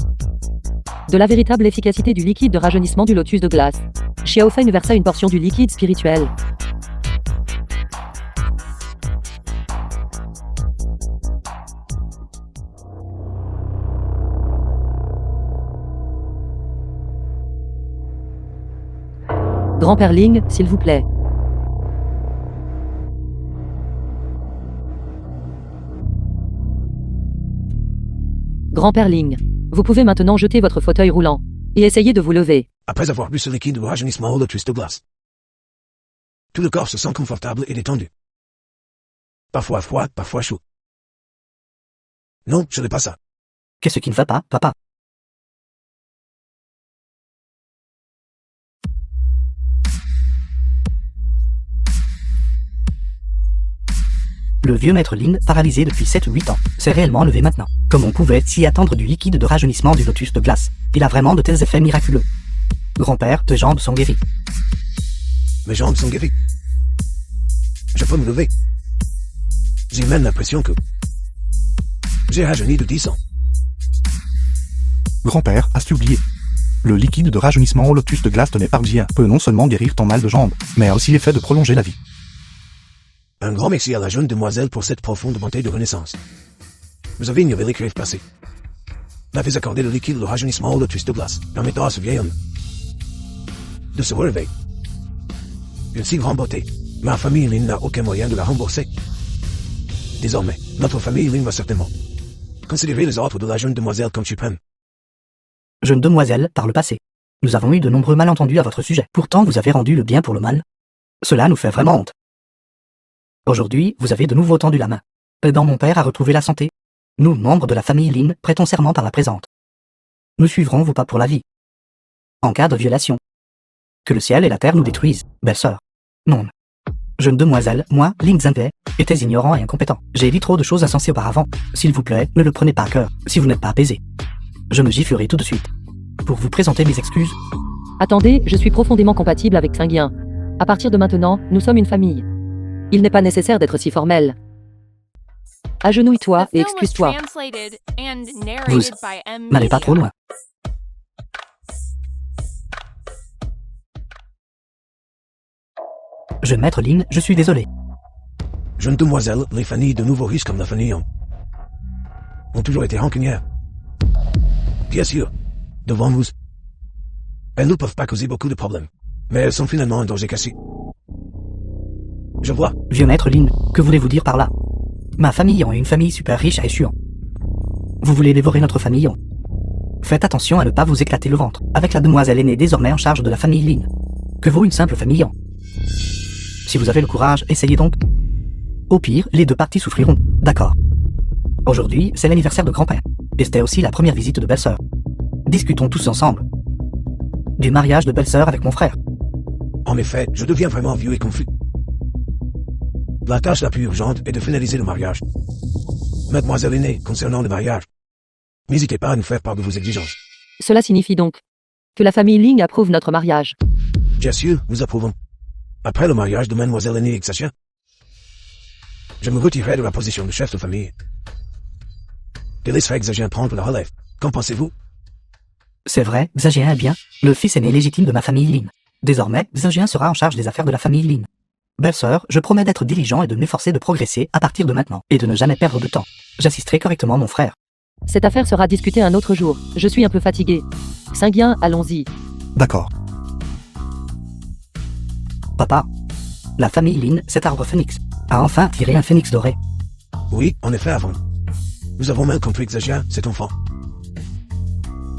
de la véritable efficacité du liquide de rajeunissement du lotus de glace. Xiao Feng versa une portion du liquide spirituel. Grand-père Ling, s'il vous plaît. Grand-père Ling, vous pouvez maintenant jeter votre fauteuil roulant et essayer de vous lever. Après avoir bu ce liquide de rajeunissement au lotus de glace, tout le corps se sent confortable et détendu. Parfois froid, parfois chaud. Non, ce n'est pas ça. Qu'est-ce qui ne va pas, papa? Le vieux maître Lin, paralysé depuis 7 ou 8 ans, s'est réellement levé maintenant. Comme on pouvait s'y attendre du liquide de rajeunissement du lotus de glace. Il a vraiment de tels effets miraculeux. Grand-père, tes jambes sont guéries. Mes jambes sont guéries. Je peux me lever. J'ai même l'impression que j'ai rajeuni de 10 ans. Grand-père, as-tu oublié? Le liquide de rajeunissement au lotus de glace de Néparxien peut non seulement guérir ton mal de jambes, mais a aussi l'effet de prolonger la vie. Un grand merci à la jeune demoiselle pour cette profonde bonté de renaissance. Vous avez ignoré les crèves passées. M'avez accordé le liquide de rajeunissement au lotus de glace, permettant à ce vieil homme de se relever. Une si grande beauté. Ma famille Lin n'a aucun moyen de la rembourser. Désormais, notre famille Lin va certainement considérer les ordres de la jeune demoiselle comme suprêmes. Jeune demoiselle, par le passé. Nous avons eu de nombreux malentendus à votre sujet. Pourtant, vous avez rendu le bien pour le mal. Cela nous fait vraiment honte. Aujourd'hui, vous avez de nouveau tendu la main. Aidant mon père à retrouver la santé. Nous, membres de la famille Lin, prêtons serment par la présente. Nous suivrons vos pas pour la vie. En cas de violation. Que le ciel et la terre nous détruisent, belle-sœur. Non. Jeune demoiselle, moi, Lin Zhengwei, étais ignorant et incompétent. J'ai dit trop de choses insensées auparavant. S'il vous plaît, ne le prenez pas à cœur, si vous n'êtes pas apaisé. Je me giflerai tout de suite. Pour vous présenter mes excuses. Attendez, je suis profondément compatible avec Xingyan. À partir de maintenant, nous sommes une famille. Il n'est pas nécessaire d'être si formel. Agenouille-toi The et film was excuse-toi. translated and narrated by M. N'allez pas trop Media. loin. Jeune maître Lin, je suis désolé. Jeune demoiselle, les familles de nouveaux riches comme la famille ont toujours été rancunières. Bien sûr, devant nous, elles ne peuvent pas causer beaucoup de problèmes, mais elles sont finalement un danger caché. Je vois. Vieux maître Lin, que voulez-vous dire par là? Ma famille est une famille super riche à Eshuan. Vous voulez dévorer notre famille? Faites attention à ne pas vous éclater le ventre, avec la demoiselle aînée désormais en charge de la famille Lin. Que vaut une simple famille? Si vous avez le courage, essayez donc. Au pire, les deux parties souffriront, d'accord. Aujourd'hui, c'est l'anniversaire de grand-père, et c'était aussi la première visite de belle-sœur. Discutons tous ensemble. Du mariage de belle-sœur avec mon frère. En effet, je deviens vraiment vieux et confus. La tâche la plus urgente est de finaliser le mariage. Mademoiselle aînée, concernant le mariage, n'hésitez pas à nous faire part de vos exigences. Cela signifie donc que la famille Ling approuve notre mariage. Bien sûr, nous approuvons. Après le mariage de mademoiselle aînée Xaxia, je me retirerai de la position de chef de famille. Je laisserai Xaxia prendre la relève. Qu'en pensez-vous? C'est vrai, Xagien est bien le fils aîné légitime de ma famille Lin. Désormais, Xagien sera en charge des affaires de la famille Lin. Belle-sœur, je promets d'être diligent et de m'efforcer de progresser à partir de maintenant, et de ne jamais perdre de temps. J'assisterai correctement mon frère. Cette affaire sera discutée un autre jour. Je suis un peu fatigué. Saint-Guien, allons-y. D'accord. Papa, la famille Lin, cet arbre phénix, a enfin tiré un phénix doré. Oui, en effet, avant. Nous avons mal compris Xaxia, cet enfant.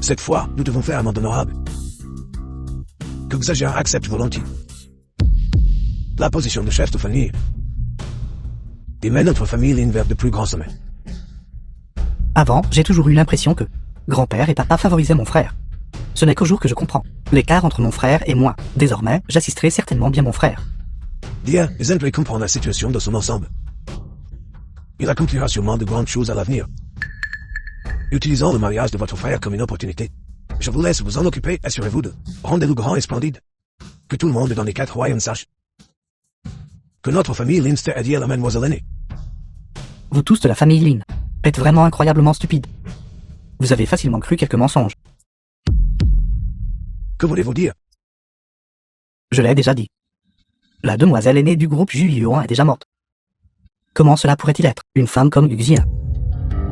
Cette fois, nous devons faire amende honorable. Que Xaxia accepte volontiers la position de chef de famille et mène notre famille Lin vers de plus grands sommets. Avant, j'ai toujours eu l'impression que grand-père et papa favorisaient mon frère. Ce n'est qu'au jour que je comprends l'écart entre mon frère et moi. Désormais, j'assisterai certainement bien mon frère. Dia est entré comprendre la situation dans son ensemble. Il accomplira sûrement de grandes choses à l'avenir. Utilisons le mariage de votre frère comme une opportunité. Je vous laisse vous en occuper, assurez-vous de rendre-le grand et splendide. Que tout le monde dans les 4 royaumes sache que notre famille Lin s'est alliée à la mademoiselle aînée. Vous tous de la famille Lin êtes vraiment incroyablement stupides. Vous avez facilement cru quelques mensonges. Que voulez-vous dire? Je l'ai déjà dit. La demoiselle aînée du groupe Julian est déjà morte. Comment cela pourrait-il être une femme comme Yuxia?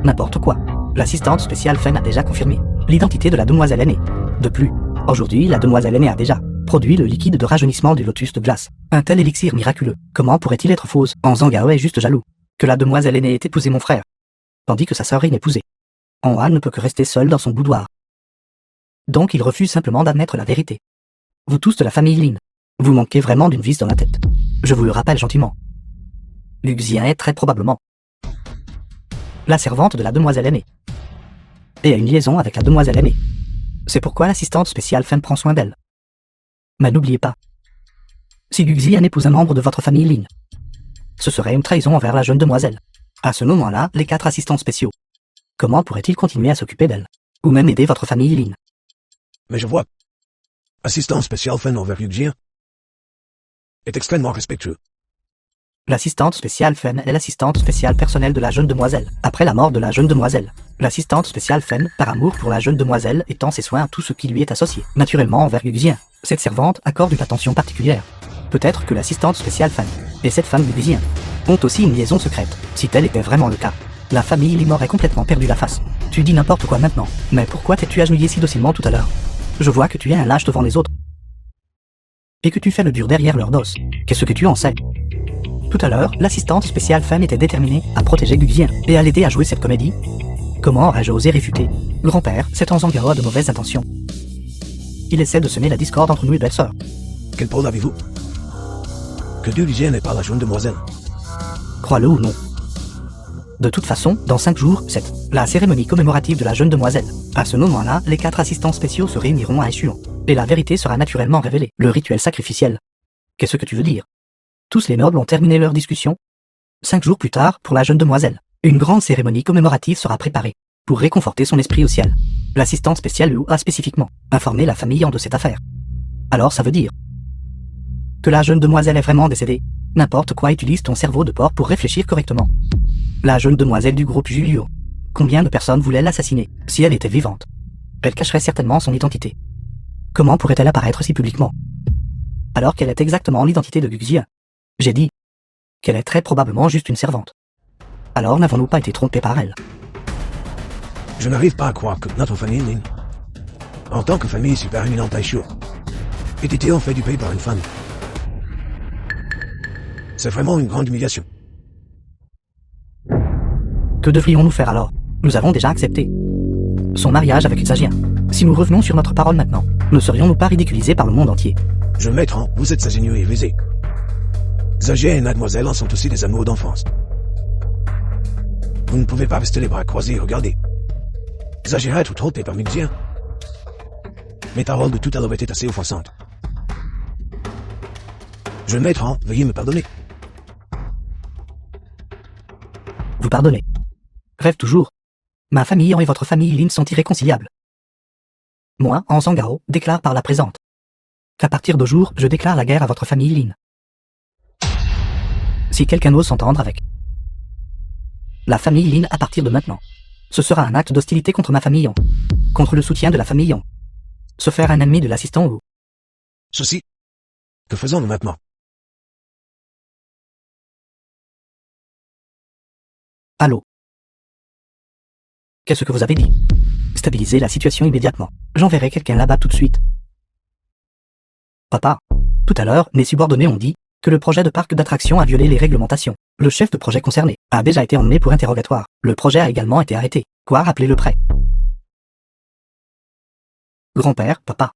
N'importe quoi. L'assistante spéciale Fen a déjà confirmé l'identité de la demoiselle aînée. De plus, aujourd'hui, la demoiselle aînée a déjà produit le liquide de rajeunissement du lotus de glace. Un tel élixir miraculeux, comment pourrait-il être faux? En Zhangao est juste jaloux que la demoiselle aînée ait épousé mon frère, tandis que sa sœur inépousée. En Han ne peut que rester seul dans son boudoir. Donc il refuse simplement d'admettre la vérité. Vous tous de la famille Lin, vous manquez vraiment d'une vis dans la tête. Je vous le rappelle gentiment. Luxien est très probablement la servante de la demoiselle aînée, et a une liaison avec la demoiselle aînée. C'est pourquoi l'assistante spéciale Fen prend soin d'elle. Mais n'oubliez pas, si Luxian épouse un membre de votre famille Lin, ce serait une trahison envers la jeune demoiselle. À ce moment-là, les 4 assistants spéciaux, comment pourraient-ils continuer à s'occuper d'elle, ou même aider votre famille Lin? Mais je vois. Assistant spécial Fen envers Yuxia est extrêmement respectueux. L'assistante spéciale Fen est l'assistante spéciale personnelle de la jeune demoiselle. Après la mort de la jeune demoiselle, l'assistante spéciale Fen, par amour pour la jeune demoiselle, étend ses soins à tout ce qui lui est associé. Naturellement envers Yuxia, cette servante accorde une attention particulière. Peut-être que l'assistante spéciale Fen et cette femme Yuxia ont aussi une liaison secrète. Si tel était vraiment le cas, la famille Lim aurait complètement perdu la face. Tu dis n'importe quoi maintenant. Mais pourquoi t'es-tu agenouillé si docilement tout à l'heure? Je vois que tu es un lâche devant les autres. Et que tu fais le dur derrière leur dos. Qu'est-ce que tu en sais? Tout à l'heure, l'assistante spéciale Fen était déterminée à protéger Yuxia et à l'aider à jouer cette comédie. Comment aurais-je osé réfuter? Grand-père, cet Zhangao a de mauvaises intentions. Il essaie de semer la discorde entre nous et belle-sœur. Quelle preuve avez-vous que Yuxia n'est pas la jeune demoiselle? Crois-le ou non. De toute façon, dans 5 jours, c'est la cérémonie commémorative de la jeune demoiselle. À ce moment-là, les 4 assistants spéciaux se réuniront à Eshuan. Et la vérité sera naturellement révélée. Le rituel sacrificiel. Qu'est-ce que tu veux dire? Tous les nobles ont terminé leur discussion. 5 jours plus tard, pour la jeune demoiselle, une grande cérémonie commémorative sera préparée pour réconforter son esprit au ciel. L'assistant spécial Liu a spécifiquement informé la famille de cette affaire. Alors ça veut dire que la jeune demoiselle est vraiment décédée. N'importe quoi, utilise ton cerveau de porc pour réfléchir correctement. La jeune demoiselle du groupe Julio. Combien de personnes voulaient l'assassiner si elle était vivante? Elle cacherait certainement son identité. Comment pourrait-elle apparaître si publiquement? Alors qu'elle est exactement l'identité de Guxia. J'ai dit qu'elle est très probablement juste une servante. Alors n'avons-nous pas été trompés par elle? Je n'arrive pas à croire que notre famille Lin, en tant que famille super éminente Taishu, ait été en fait dupée par une femme. C'est vraiment une grande humiliation. Que devrions-nous faire alors? Nous avons déjà accepté son mariage avec Xagien. Si nous revenons sur notre parole maintenant, ne serions-nous pas ridiculisés par le monde entier? Jeune maître, vous êtes ingénieux et rusé. Xavier et Mademoiselle en sont aussi des amours d'enfance. Vous ne pouvez pas rester les bras croisés et regarder. Xavier a être trompé par Mixien. Mes paroles de tout à l'heure étaient assez offensantes. Jeune maître, veuillez me pardonner. Vous pardonnez. Rêve toujours. Ma famille et votre famille Lin sont irréconciliables. Moi, en Zhangao, déclare par la présente qu'à partir d'aujourd'hui, je déclare la guerre à votre famille Lin. Si quelqu'un ose s'entendre avec la famille Lin à partir de maintenant, ce sera un acte d'hostilité contre ma famille Yang, contre le soutien de la famille Yang. Se faire un ennemi de l'assistant Wu. Ceci. Que faisons-nous maintenant? Allô? Qu'est-ce que vous avez dit? Stabilisez la situation immédiatement. J'enverrai quelqu'un là-bas tout de suite. Papa, tout à l'heure, mes subordonnés ont dit que le projet de parc d'attractions a violé les réglementations. Le chef de projet concerné a déjà été emmené pour interrogatoire. Le projet a également été arrêté. Quoi, rappelez-le prêt? Grand-père, papa.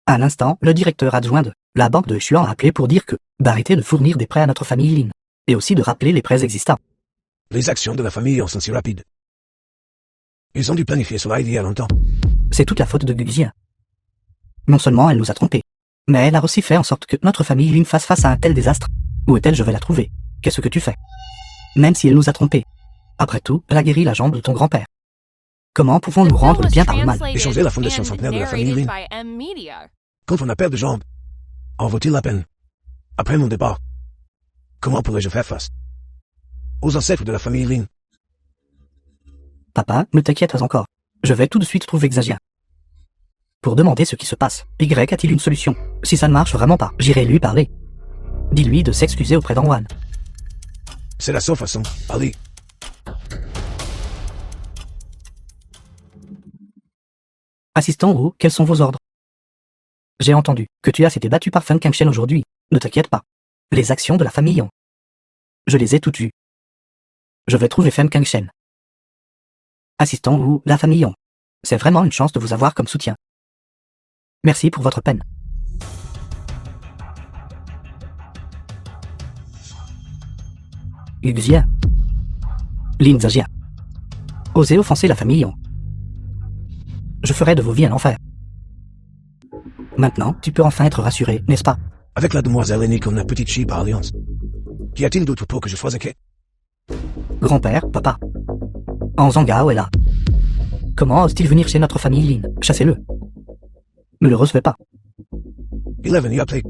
À l'instant, le directeur adjoint de la banque de Xuan a appelé pour dire que d'arrêter de fournir des prêts à notre famille Lin, et aussi de rappeler les prêts existants. Les actions de la famille en sont si rapides. Ils ont dû planifier cela il y a longtemps. C'est toute la faute de Guxia. Non seulement elle nous a trompés, mais elle a aussi fait en sorte que notre famille Lin fasse face à un tel désastre. Où est-elle? Je vais la trouver. Qu'est-ce que tu fais? Même si elle nous a trompés. Après tout, elle a guéri la jambe de ton grand-père. Comment pouvons-nous rendre le bien par le mal? Échanger la fondation centenaire de la famille Lin contre ma paire de jambes. En vaut-il la peine? Après mon départ, comment pourrais-je faire face aux ancêtres de la famille Lin? Papa, ne t'inquiète pas encore. Je vais tout de suite trouver Xagien pour demander ce qui se passe. Y a-t-il une solution? Si ça ne marche vraiment pas, j'irai lui parler. Dis-lui de s'excuser auprès d'Anwan. C'est la seule façon. Allez. Assistant Wu, quels sont vos ordres? J'ai entendu que tu as été battu par Feng Kangshen aujourd'hui. Ne t'inquiète pas. Les actions de la famille Yang, je les ai toutes vues. Je vais trouver Feng Kangshen. Assistant Wu, la famille Yang. C'est vraiment une chance de vous avoir comme soutien. Merci pour votre peine. Guxia. Lin Xagien. Osez offenser la famille Yang. Je ferai de vos vies un enfer. Maintenant, tu peux enfin être rassuré, n'est-ce pas? Avec la demoiselle aînée comme la petite fille par alliance. Qu'y a-t-il d'autre pour que je sois inquiet? Grand-père, papa. En Zhangao est là. Comment ose-t-il venir chez notre famille Lin? Chassez-le. Ne le recevez pas. Il est venu appeler.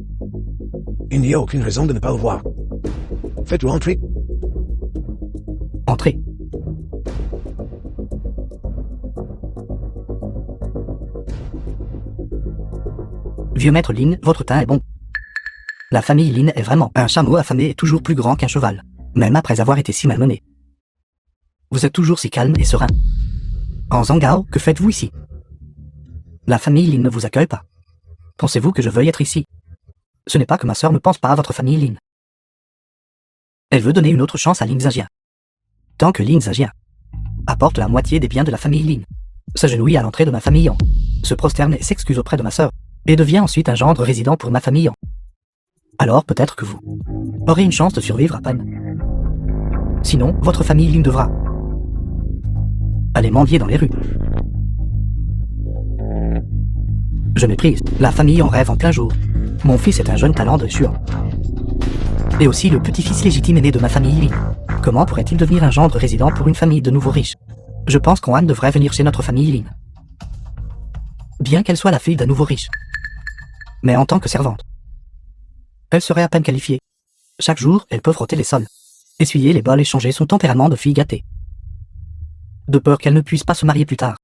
Il n'y a aucune raison de ne pas le voir. Faites-le entrer. Entrez. Vieux maître Lin, votre teint est bon. La famille Lin est vraiment un chameau affamé et toujours plus grand qu'un cheval, même après avoir été si malmené. Vous êtes toujours si calme et serein. En Zhangao, que faites-vous ici? La famille Lin ne vous accueille pas. Pensez-vous que je veuille être ici? Ce n'est pas que ma sœur ne pense pas à votre famille Lin. Elle veut donner une autre chance à Lin Xagien. Tant que Lin Xagien apporte la moitié des biens de la famille Lin, s'agenouille à l'entrée de ma famille Yang, se prosterne et s'excuse auprès de ma sœur, et devient ensuite un gendre résident pour ma famille Yang. Alors peut-être que vous aurez une chance de survivre à peine. Sinon, votre famille Lin devra aller mendier dans les rues. Je méprise. La famille en rêve en plein jour. Mon fils est un jeune talent de Xuan. Et aussi le petit-fils légitime aîné de ma famille Lin. Comment pourrait-il devenir un gendre résident pour une famille de nouveaux riches? Je pense qu'Anwan devrait venir chez notre famille Lin. Bien qu'elle soit la fille d'un nouveau riche. Mais en tant que servante, elle serait à peine qualifiée. Chaque jour, elle peut frotter les sols. Essuyer les bols et changer son tempérament de fille gâtée. De peur qu'elle ne puisse pas se marier plus tard.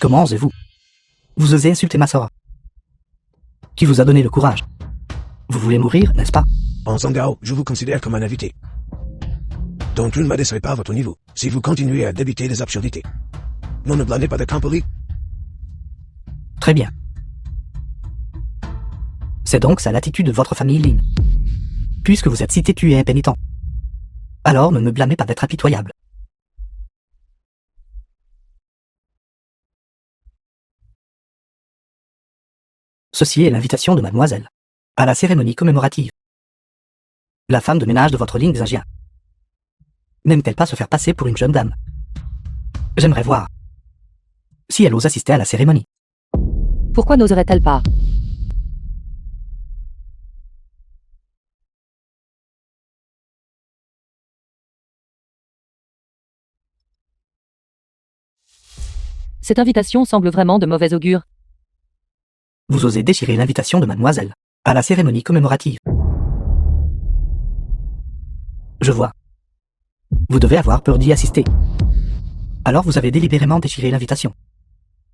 Comment osez-vous? Vous osez insulter ma sœur? Qui vous a donné le courage? Vous voulez mourir, n'est-ce pas? En Zhangao, je vous considère comme un invité. Donc je ne m'abaisserai pas à votre niveau, si vous continuez à débiter des absurdités. Non, ne blâmez pas d'être impoli. Très bien. C'est donc ça l'attitude de votre famille Lin. Puisque vous êtes si têtu et impénitent. Alors ne me blâmez pas d'être impitoyable. Ceci est l'invitation de mademoiselle à la cérémonie commémorative. La femme de ménage de votre Ling Xingjian. N'aime-t-elle pas se faire passer pour une jeune dame? J'aimerais voir si elle ose assister à la cérémonie. Pourquoi n'oserait-elle pas? Cette invitation semble vraiment de mauvais augure. Vous osez déchirer l'invitation de mademoiselle à la cérémonie commémorative. Je vois. Vous devez avoir peur d'y assister. Alors vous avez délibérément déchiré l'invitation.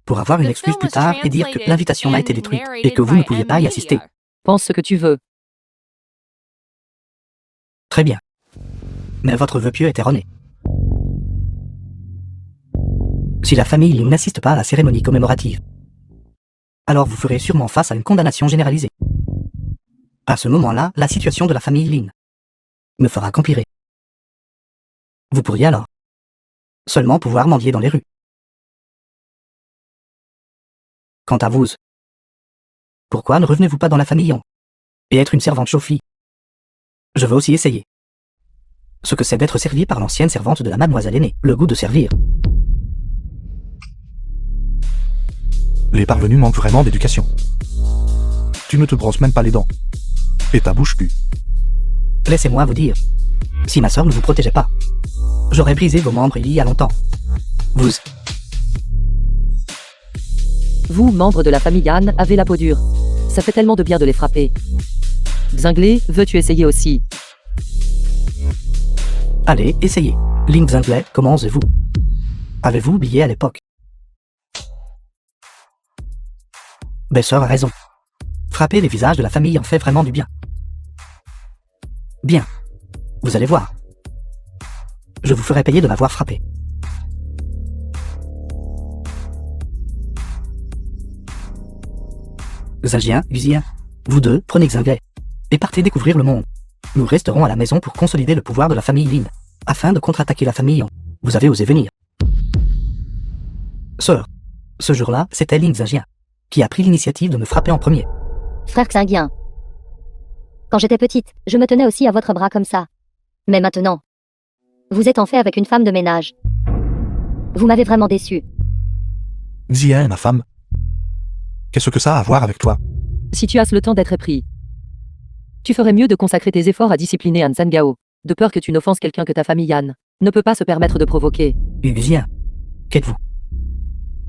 Pour avoir une excuse plus tard et dire que l'invitation a été détruite et que vous ne pouviez pas y assister. Pense ce que tu veux. Très bien. Mais votre vœu pieux est erroné. Si la famille Lin n'assiste pas à la cérémonie commémorative, alors vous ferez sûrement face à une condamnation généralisée. À ce moment-là, la situation de la famille Lin ne fera qu'empirer. Vous pourriez alors seulement pouvoir mendier dans les rues. Quant à vous, pourquoi ne revenez-vous pas dans la famille Yang et être une servante chauffée? Je veux aussi essayer ce que c'est d'être servi par l'ancienne servante de la mademoiselle aînée, le goût de servir. Les parvenus manquent vraiment d'éducation. Tu ne te brosses même pas les dents. Et ta bouche pue. Laissez-moi vous dire, si ma sœur ne vous protégeait pas, j'aurais brisé vos membres il y a longtemps. Vous, membres de la famille Yan, avez la peau dure. Ça fait tellement de bien de les frapper. Xinglé, veux-tu essayer aussi? Allez, essayez. Ling Xinglé, comment osez-vous? Avez-vous oublié à l'époque? Besseur a raison. Frapper les visages de la famille en fait vraiment du bien. Bien. Vous allez voir. Je vous ferai payer de m'avoir frappé. Xingjian, Xia, vous deux, prenez Xinglé et partez découvrir le monde. Nous resterons à la maison pour consolider le pouvoir de la famille Lin, afin de contre-attaquer la famille Yang. Vous avez osé venir. Sœur, ce jour-là, c'était Ling Xingjian qui a pris l'initiative de me frapper en premier. Frère Xinguien. Quand j'étais petite, je me tenais aussi à votre bras comme ça. Mais maintenant, vous êtes en fait avec une femme de ménage. Vous m'avez vraiment déçu. Xia, ma femme. Qu'est-ce que ça a à voir avec toi? Si tu as le temps d'être épris, tu ferais mieux de consacrer tes efforts à discipliner Han Zhangao, de peur que tu n'offenses quelqu'un que ta famille Yan ne peut pas se permettre de provoquer. Xia, qu'êtes-vous?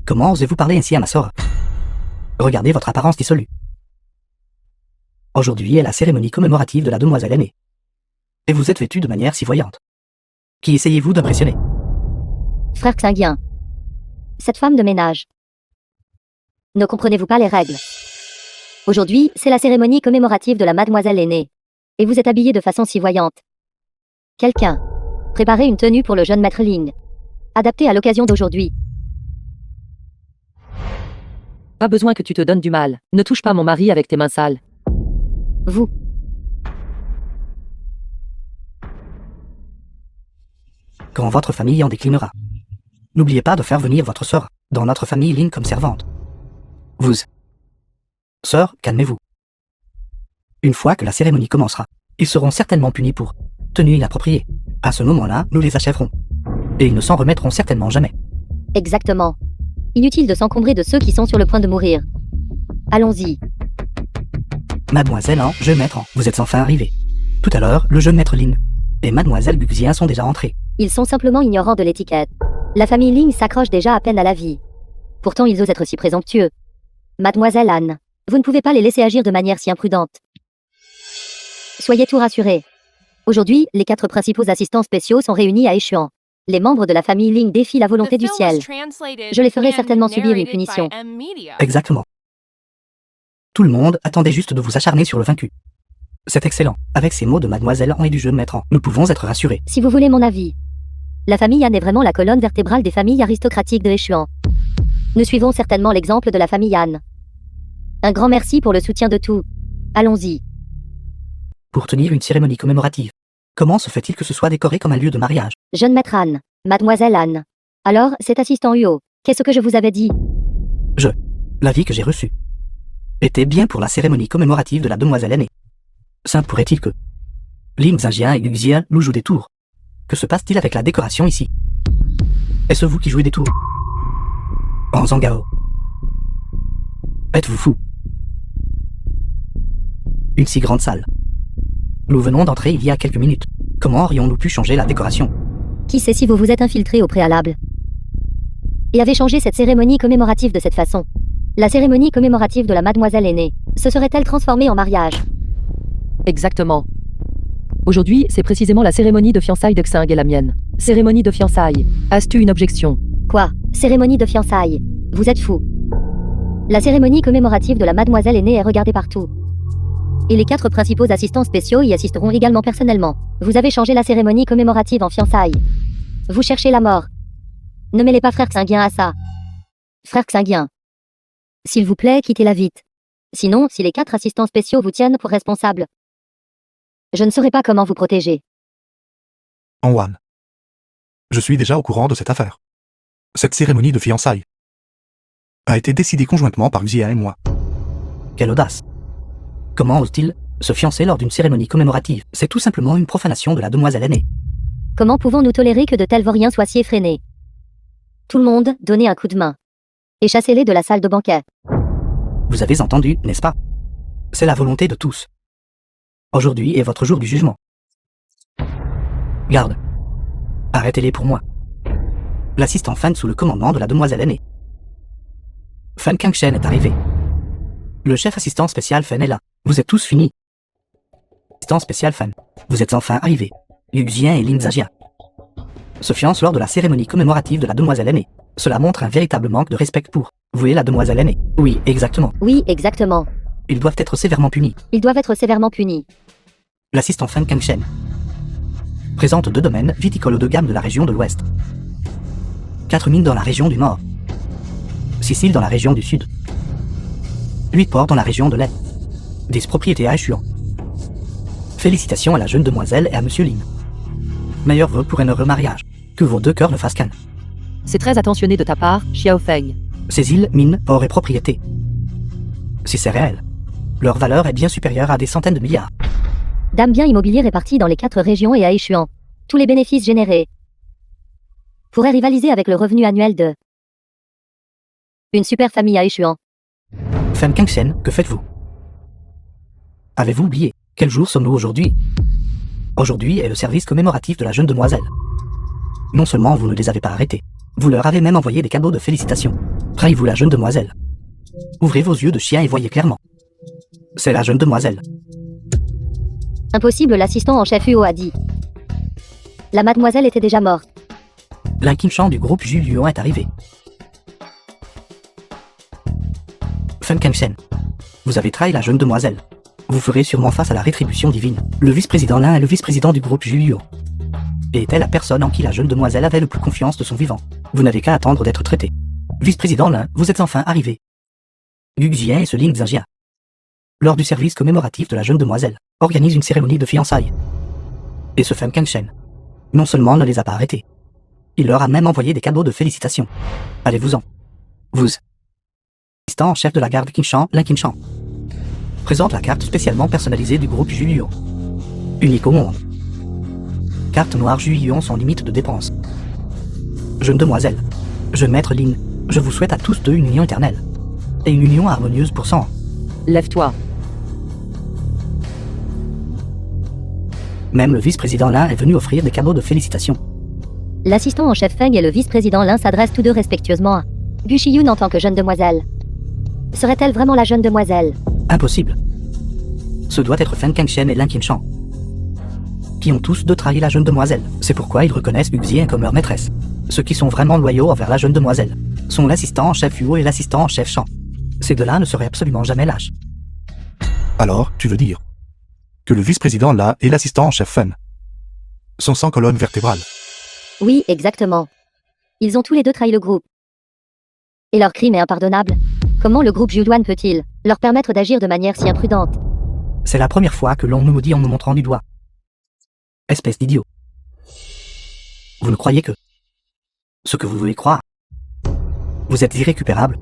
Comment osez-vous parler ainsi à ma sœur? Regardez votre apparence dissolue. Aujourd'hui est la cérémonie commémorative de la demoiselle aînée. Et vous êtes vêtue de manière si voyante. Qui essayez-vous d'impressionner? Frère Xinguien. Cette femme de ménage. Ne comprenez-vous pas les règles? Aujourd'hui, c'est la cérémonie commémorative de la mademoiselle aînée. Et vous êtes habillée de façon si voyante. Quelqu'un. Préparez une tenue pour le jeune maître Lin. Adaptée à l'occasion d'aujourd'hui. Pas besoin que tu te donnes du mal. Ne touche pas mon mari avec tes mains sales. Vous. Quand votre famille en déclinera, n'oubliez pas de faire venir votre sœur dans notre famille Lin comme servante. Vous. Sœur, calmez-vous. Une fois que la cérémonie commencera, ils seront certainement punis pour tenue inappropriée. À ce moment-là, nous les achèverons. Et ils ne s'en remettront certainement jamais. Exactement. Inutile de s'encombrer de ceux qui sont sur le point de mourir. Allons-y. Mademoiselle An, jeune maître An, vous êtes enfin arrivé. Tout à l'heure, le jeune maître Lin et mademoiselle Guxien sont déjà entrés. Ils sont simplement ignorants de l'étiquette. La famille Ling s'accroche déjà à peine à la vie. Pourtant ils osent être si présomptueux. Mademoiselle Anne, vous ne pouvez pas les laisser agir de manière si imprudente. Soyez tout rassurés. Aujourd'hui, les 4 principaux assistants spéciaux sont réunis à Échuan. Les membres de la famille Ling défient la volonté The du film ciel. was translated Je les ferai and certainement subir une narrated punition. by M-Media. Exactement. Tout le monde attendait juste de vous acharner sur le vaincu. C'est excellent. Avec ces mots de Mademoiselle An et du jeu maître An, nous pouvons être rassurés. Si vous voulez mon avis, la famille Yan est vraiment la colonne vertébrale des familles aristocratiques de Échuan. Nous suivons certainement l'exemple de la famille Yan. Un grand merci pour le soutien de tous. Allons-y. Pour tenir une cérémonie commémorative. Comment se fait-il que ce soit décoré comme un lieu de mariage? Jeune maître Anne, Mademoiselle Anne. Alors, cet assistant Huo, qu'est-ce que je vous avais dit? L'avis que j'ai reçu était bien pour la cérémonie commémorative de la demoiselle aînée. Ça pourrait-il que Lim Xinjian et Yu Xian nous jouent des tours? Que se passe-t-il avec la décoration ici? Est-ce vous qui jouez des tours? En Zhangao. Êtes-vous fou? Une si grande salle. Nous venons d'entrer il y a quelques minutes. Comment aurions-nous pu changer la décoration? Qui sait si vous vous êtes infiltré au préalable et avez changé cette cérémonie commémorative de cette façon? La cérémonie commémorative de la mademoiselle aînée se serait-elle transformée en mariage? Exactement. Aujourd'hui, c'est précisément la cérémonie de fiançailles de Xing et la mienne. Cérémonie de fiançailles. As-tu une objection? Quoi? Cérémonie de fiançailles? Vous êtes fou. La cérémonie commémorative de la mademoiselle aînée est regardée partout. Et les 4 principaux assistants spéciaux y assisteront également personnellement. Vous avez changé la cérémonie commémorative en fiançailles. Vous cherchez la mort. Ne mêlez pas frère Xinguien à ça. Frère Xinguien. S'il vous plaît, quittez-la vite. Sinon, si les 4 assistants spéciaux vous tiennent pour responsable, je ne saurais pas comment vous protéger. Anwan. Je suis déjà au courant de cette affaire. Cette cérémonie de fiançailles a été décidée conjointement par Xia et moi. Quelle audace! Comment ose-t-il se fiancer lors d'une cérémonie commémorative? C'est tout simplement une profanation de la demoiselle aînée. Comment pouvons-nous tolérer que de tels vauriens soient si effrénés? Tout le monde, donnez un coup de main. Et chassez-les de la salle de banquet. Vous avez entendu, n'est-ce pas? C'est la volonté de tous. Aujourd'hui est votre jour du jugement. Garde. Arrêtez-les pour moi. L'assistant Fan sous le commandement de la demoiselle aînée. Fan Kangshen est arrivé. Le chef assistant spécial Fan est là. Vous êtes tous finis. Assistant spécial Fan. Vous êtes enfin arrivés. Yu Xian et Lin Zhajia se fiancent lors de la cérémonie commémorative de la demoiselle aînée. Cela montre un véritable manque de respect pour vous et la demoiselle aînée. Oui, exactement. Oui, exactement. Ils doivent être sévèrement punis. Ils doivent être sévèrement punis. L'assistant Fan Kangshen présente 2 domaines viticoles haut de gamme de la région de l'Ouest. 4 mines dans la région du Nord. 6 îles dans la région du Sud. 8 ports dans la région de l'Est. 10 propriétés à Échuan. Félicitations à la jeune demoiselle et à Monsieur Lin. Meilleurs vœux pour un heureux mariage. Que vos 2 cœurs ne fassent qu'un. C'est très attentionné de ta part, Xiao Feng. Ces îles, mines, ports et propriétés. Si c'est réel, leur valeur est bien supérieure à des centaines de milliards. Dame bien immobilier répartis dans les 4 régions et à Échuan. Tous les bénéfices générés pourraient rivaliser avec le revenu annuel de une super famille à Échuan. Fan Kangshen, que faites-vous? Avez-vous oublié? Quel jour sommes-nous aujourd'hui? Aujourd'hui est le service commémoratif de la jeune demoiselle. Non seulement vous ne les avez pas arrêtés, vous leur avez même envoyé des cadeaux de félicitations. Trahissez-vous la jeune demoiselle? Ouvrez vos yeux de chien et voyez clairement. C'est la jeune demoiselle. Impossible, l'assistant en chef Huo a dit. La mademoiselle était déjà morte. Lin Qinshan du groupe Julian est arrivé. Fan Kangshen, vous avez trahi la jeune demoiselle. Vous ferez sûrement face à la rétribution divine. Le vice-président Lin est le vice-président du groupe Julian. Et était la personne en qui la jeune demoiselle avait le plus confiance de son vivant. Vous n'avez qu'à attendre d'être traité. Vice-président Lin, vous êtes enfin arrivé. Yu Xian et ce Lin Xinjia, lors du service commémoratif de la jeune demoiselle, organise une cérémonie de fiançailles. Et ce Fan Kangshen, non seulement ne les a pas arrêtés, il leur a même envoyé des cadeaux de félicitations. Allez-vous-en. Vous. Assistant en chef de la garde Qinshan, Lin Qinshan, présente la carte spécialement personnalisée du groupe Julian. Unique au monde. Carte noire Julian sans limite de dépenses. Jeune demoiselle, jeune maître Lin, je vous souhaite à tous 2 une union éternelle. Et une union harmonieuse pour 100 ans. Lève-toi. Même le vice-président Lin est venu offrir des cadeaux de félicitations. L'assistant en chef Feng et le vice-président Lin s'adressent tous 2 respectueusement à Gu Shiyun en tant que jeune demoiselle. Serait-elle vraiment la jeune demoiselle? Impossible. Ce doit être Fan Kangshen et Lin Qinshan. qui ont tous deux trahi la jeune demoiselle. C'est pourquoi ils reconnaissent Uxien comme leur maîtresse. Ceux qui sont vraiment loyaux envers la jeune demoiselle sont l'assistant en chef Huo et l'assistant en chef Shang. Ces deux-là ne seraient absolument jamais lâches. Alors, tu veux dire que le vice-président là et l'assistant en chef Fen sont sans colonne vertébrale. Oui, exactement. Ils ont tous les deux trahi le groupe. Et leur crime est impardonnable. Comment le groupe Juduan peut-il leur permettre d'agir de manière si imprudente? C'est la première fois que l'on nous maudit en nous montrant du doigt. Espèce d'idiot. Vous ne croyez que ce que vous voulez croire. Vous êtes irrécupérable.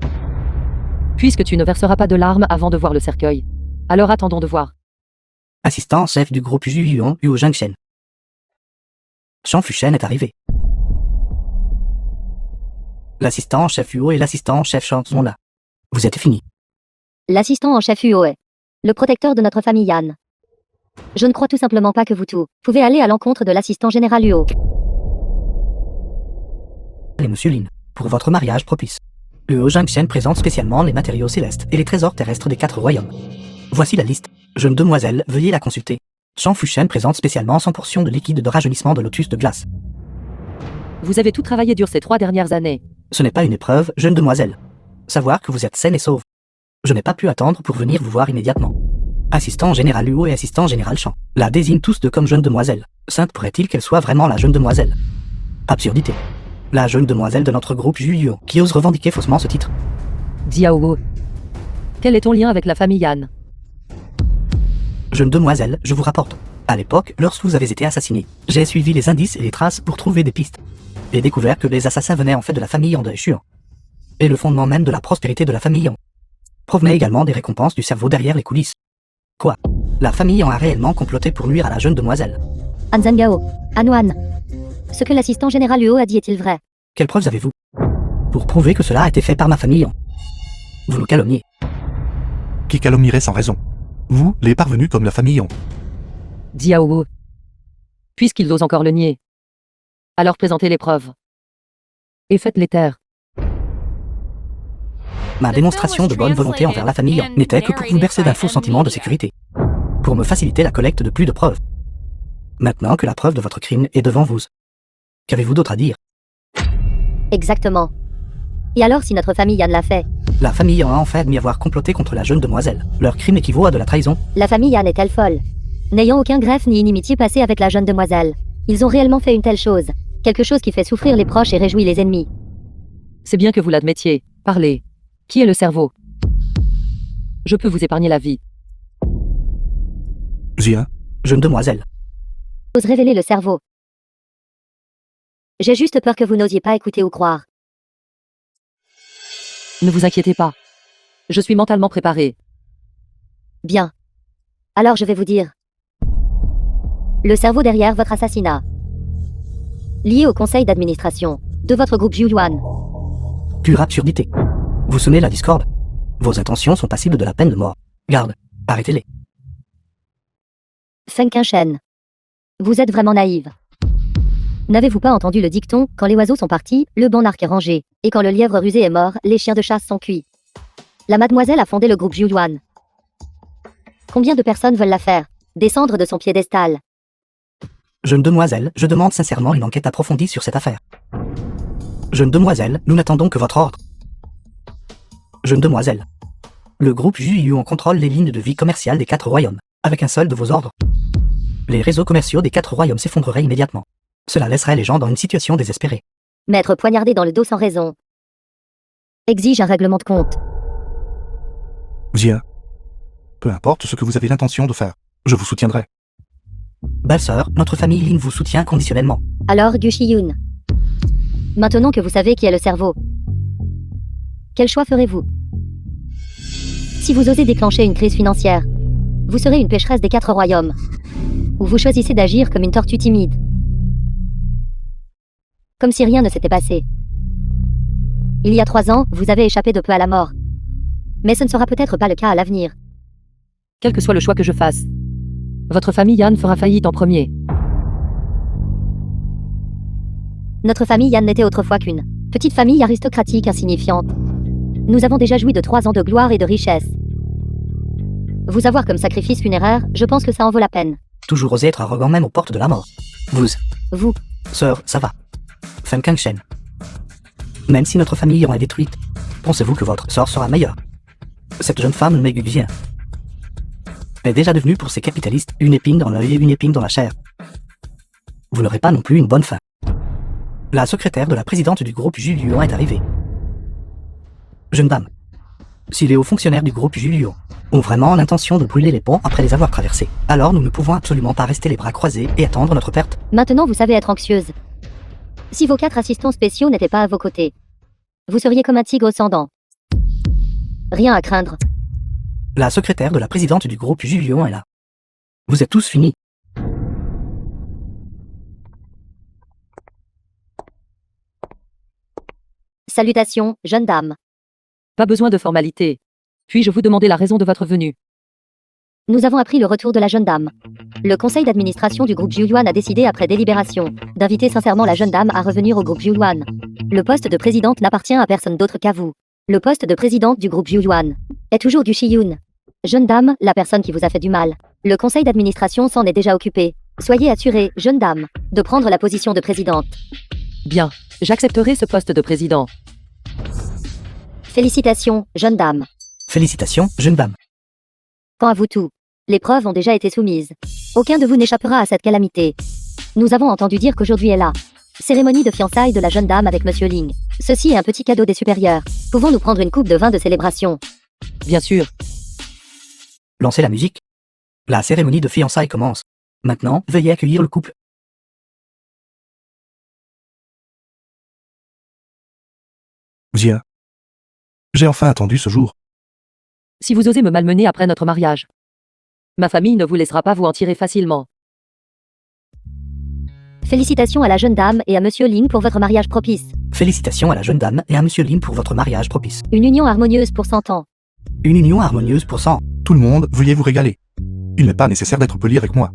Puisque tu ne verseras pas de larmes avant de voir le cercueil. Alors attendons de voir. Assistant en chef du groupe Juyuan Huo Jingshen. Shang Fuchen est arrivé. L'assistant en chef Huo et l'assistant en chef Shang sont là. Vous êtes fini. L'assistant en chef Huo est le protecteur de notre famille Yan. Je ne crois tout simplement pas que vous tous pouvez aller à l'encontre de l'assistant général Huo. Et Monsieur Lin, pour votre mariage propice. Huo Jingshen présente spécialement les matériaux célestes et les trésors terrestres des 4 royaumes. Voici la liste. Jeune demoiselle, veuillez la consulter. Shang Fuchen présente spécialement 100 portions de liquide de rajeunissement de lotus de glace. Vous avez tout travaillé dur ces 3 dernières années. Ce n'est pas une épreuve, jeune demoiselle. Savoir que vous êtes saine et sauve. Je n'ai pas pu attendre pour venir vous voir immédiatement. Assistant général Huo et assistant général Shang la désignent tous deux comme jeune demoiselle. Sainte pourrait-il qu'elle soit vraiment la jeune demoiselle? Absurdité. La jeune demoiselle de notre groupe Juyuan qui ose revendiquer faussement ce titre. Diao. Quel est ton lien avec la famille Yan? Jeune demoiselle, je vous rapporte. À l'époque, lorsque vous avez été assassiné, j'ai suivi les indices et les traces pour trouver des pistes. Et découvert que les assassins venaient en fait de la famille Yan de Shuan. Et le fondement même de la prospérité de la famille Yan provenait également des récompenses du cerveau derrière les coulisses. Quoi? La famille Yan a réellement comploté pour nuire à la jeune demoiselle. Anzangao, Anwan. Ce que l'assistant général Huo a dit est-il vrai? Quelles preuves avez-vous pour prouver que cela a été fait par ma famille Yan? Vous nous calomniez. Qui calomnierait sans raison? Vous, les parvenus comme la famille Yon. Diao. Puisqu'ils osent encore le nier. Alors présentez les preuves. Et faites-les taire. Ma démonstration de bonne volonté envers la famille Yan n'était que pour vous bercer d'un faux sentiment de sécurité. Pour me faciliter la collecte de plus de preuves. Maintenant que la preuve de votre crime est devant vous. Qu'avez-vous d'autre à dire? Exactement. Et alors si notre famille Yan l'a fait? La famille Yan a en fait admis avoir comploté contre la jeune demoiselle. Leur crime équivaut à de la trahison. La famille Yan est-elle folle? N'ayant aucun greffe ni inimitié passé avec la jeune demoiselle, ils ont réellement fait une telle chose. Quelque chose qui fait souffrir les proches et réjouit les ennemis. C'est bien que vous l'admettiez. Parlez. Qui est le cerveau? Je peux vous épargner la vie. Jia, Jeune demoiselle. Ose révéler le cerveau. J'ai juste peur que vous n'osiez pas écouter ou croire. Ne vous inquiétez pas. Je suis mentalement préparé. Bien. Alors je vais vous dire. Le cerveau derrière votre assassinat. Lié au conseil d'administration de votre groupe Juduan. Pure absurdité. Vous semez la discorde. Vos intentions sont passibles de la peine de mort. Garde, arrêtez-les. Feng Qingshen. Vous êtes vraiment naïve. N'avez-vous pas entendu le dicton, quand les oiseaux sont partis, le banc d'arc est rangé, et quand le lièvre rusé est mort, les chiens de chasse sont cuits. La mademoiselle a fondé le groupe Juduan. Combien de personnes veulent la faire descendre de son piédestal? Jeune demoiselle, je demande sincèrement une enquête approfondie sur cette affaire. Jeune demoiselle, nous n'attendons que votre ordre. Jeune demoiselle. Le groupe Juyuan contrôle les lignes de vie commerciales des 4 royaumes, avec un seul de vos ordres. Les réseaux commerciaux des 4 royaumes s'effondreraient immédiatement. Cela laisserait les gens dans une situation désespérée. M'être poignardé dans le dos sans raison exige un règlement de compte. Jia. Peu importe ce que vous avez l'intention de faire, je vous soutiendrai. Belle-sœur, notre famille Lin vous soutient conditionnellement. Alors Gu Shiyun. Maintenant que vous savez qui est le cerveau, quel choix ferez-vous? Si vous osez déclencher une crise financière, vous serez une pécheresse des 4 royaumes. Ou vous choisissez d'agir comme une tortue timide. Comme si rien ne s'était passé. Il y a 3 ans, vous avez échappé de peu à la mort. Mais ce ne sera peut-être pas le cas à l'avenir. Quel que soit le choix que je fasse. Votre famille Yan fera faillite en premier. Notre famille Yan n'était autrefois qu'une petite famille aristocratique insignifiante. Nous avons déjà joui de 3 ans de gloire et de richesse. Vous avoir comme sacrifice funéraire, je pense que ça en vaut la peine. Toujours osé être arrogant même aux portes de la mort. Vous, Sœur, ça va. Feng Kang-shen. Même si notre famille en est détruite, pensez-vous que votre sort sera meilleur? Cette jeune femme, Mei Guxian, est déjà devenue pour ces capitalistes une épine dans l'œil et une épine dans la chair. Vous n'aurez pas non plus une bonne fin. La secrétaire de la présidente du groupe Julian est arrivée. Jeune dame, si les hauts fonctionnaires du groupe Julian ont vraiment l'intention de brûler les ponts après les avoir traversés, alors nous ne pouvons absolument pas rester les bras croisés et attendre notre perte. maintenant vous savez être anxieuse. Si vos 4 assistants spéciaux n'étaient pas à vos côtés, vous seriez comme un tigre sans dents. Rien à craindre. La secrétaire de la présidente du groupe Julian est là. Vous êtes tous finis. Salutations, jeune dame. Pas besoin de formalité. Puis-je vous demander la raison de votre venue? Nous avons appris le retour de la jeune dame. Le conseil d'administration du groupe Julian a décidé après délibération d'inviter sincèrement la jeune dame à revenir au groupe Julian. Le poste de présidente n'appartient à personne d'autre qu'à vous. Le poste de présidente du groupe Julian est toujours du Shiyun. Jeune dame, la personne qui vous a fait du mal. Le conseil d'administration s'en est déjà occupé. Soyez assurée, jeune dame, de prendre la position de présidente. Bien, j'accepterai ce poste de président. Félicitations, jeune dame. Félicitations, jeune dame. Quant à vous tous, les preuves ont déjà été soumises. Aucun de vous n'échappera à cette calamité. Nous avons entendu dire qu'aujourd'hui est la cérémonie de fiançailles de la jeune dame avec Monsieur Ling. Ceci est un petit cadeau des supérieurs. Pouvons-nous prendre une coupe de vin de célébration? Bien sûr. Lancez la musique. La cérémonie de fiançailles commence. Maintenant, veuillez accueillir le couple. Xia. J'ai enfin attendu ce jour. Si vous osez me malmener après notre mariage, ma famille ne vous laissera pas vous en tirer facilement. Félicitations à la jeune dame et à Monsieur Ling pour votre mariage propice. Félicitations à la jeune dame et à Monsieur Lim pour votre mariage propice. Une union harmonieuse pour 100 ans. Une union harmonieuse pour 100. Tout le monde, veuillez vous régaler. Il n'est pas nécessaire d'être poli avec moi.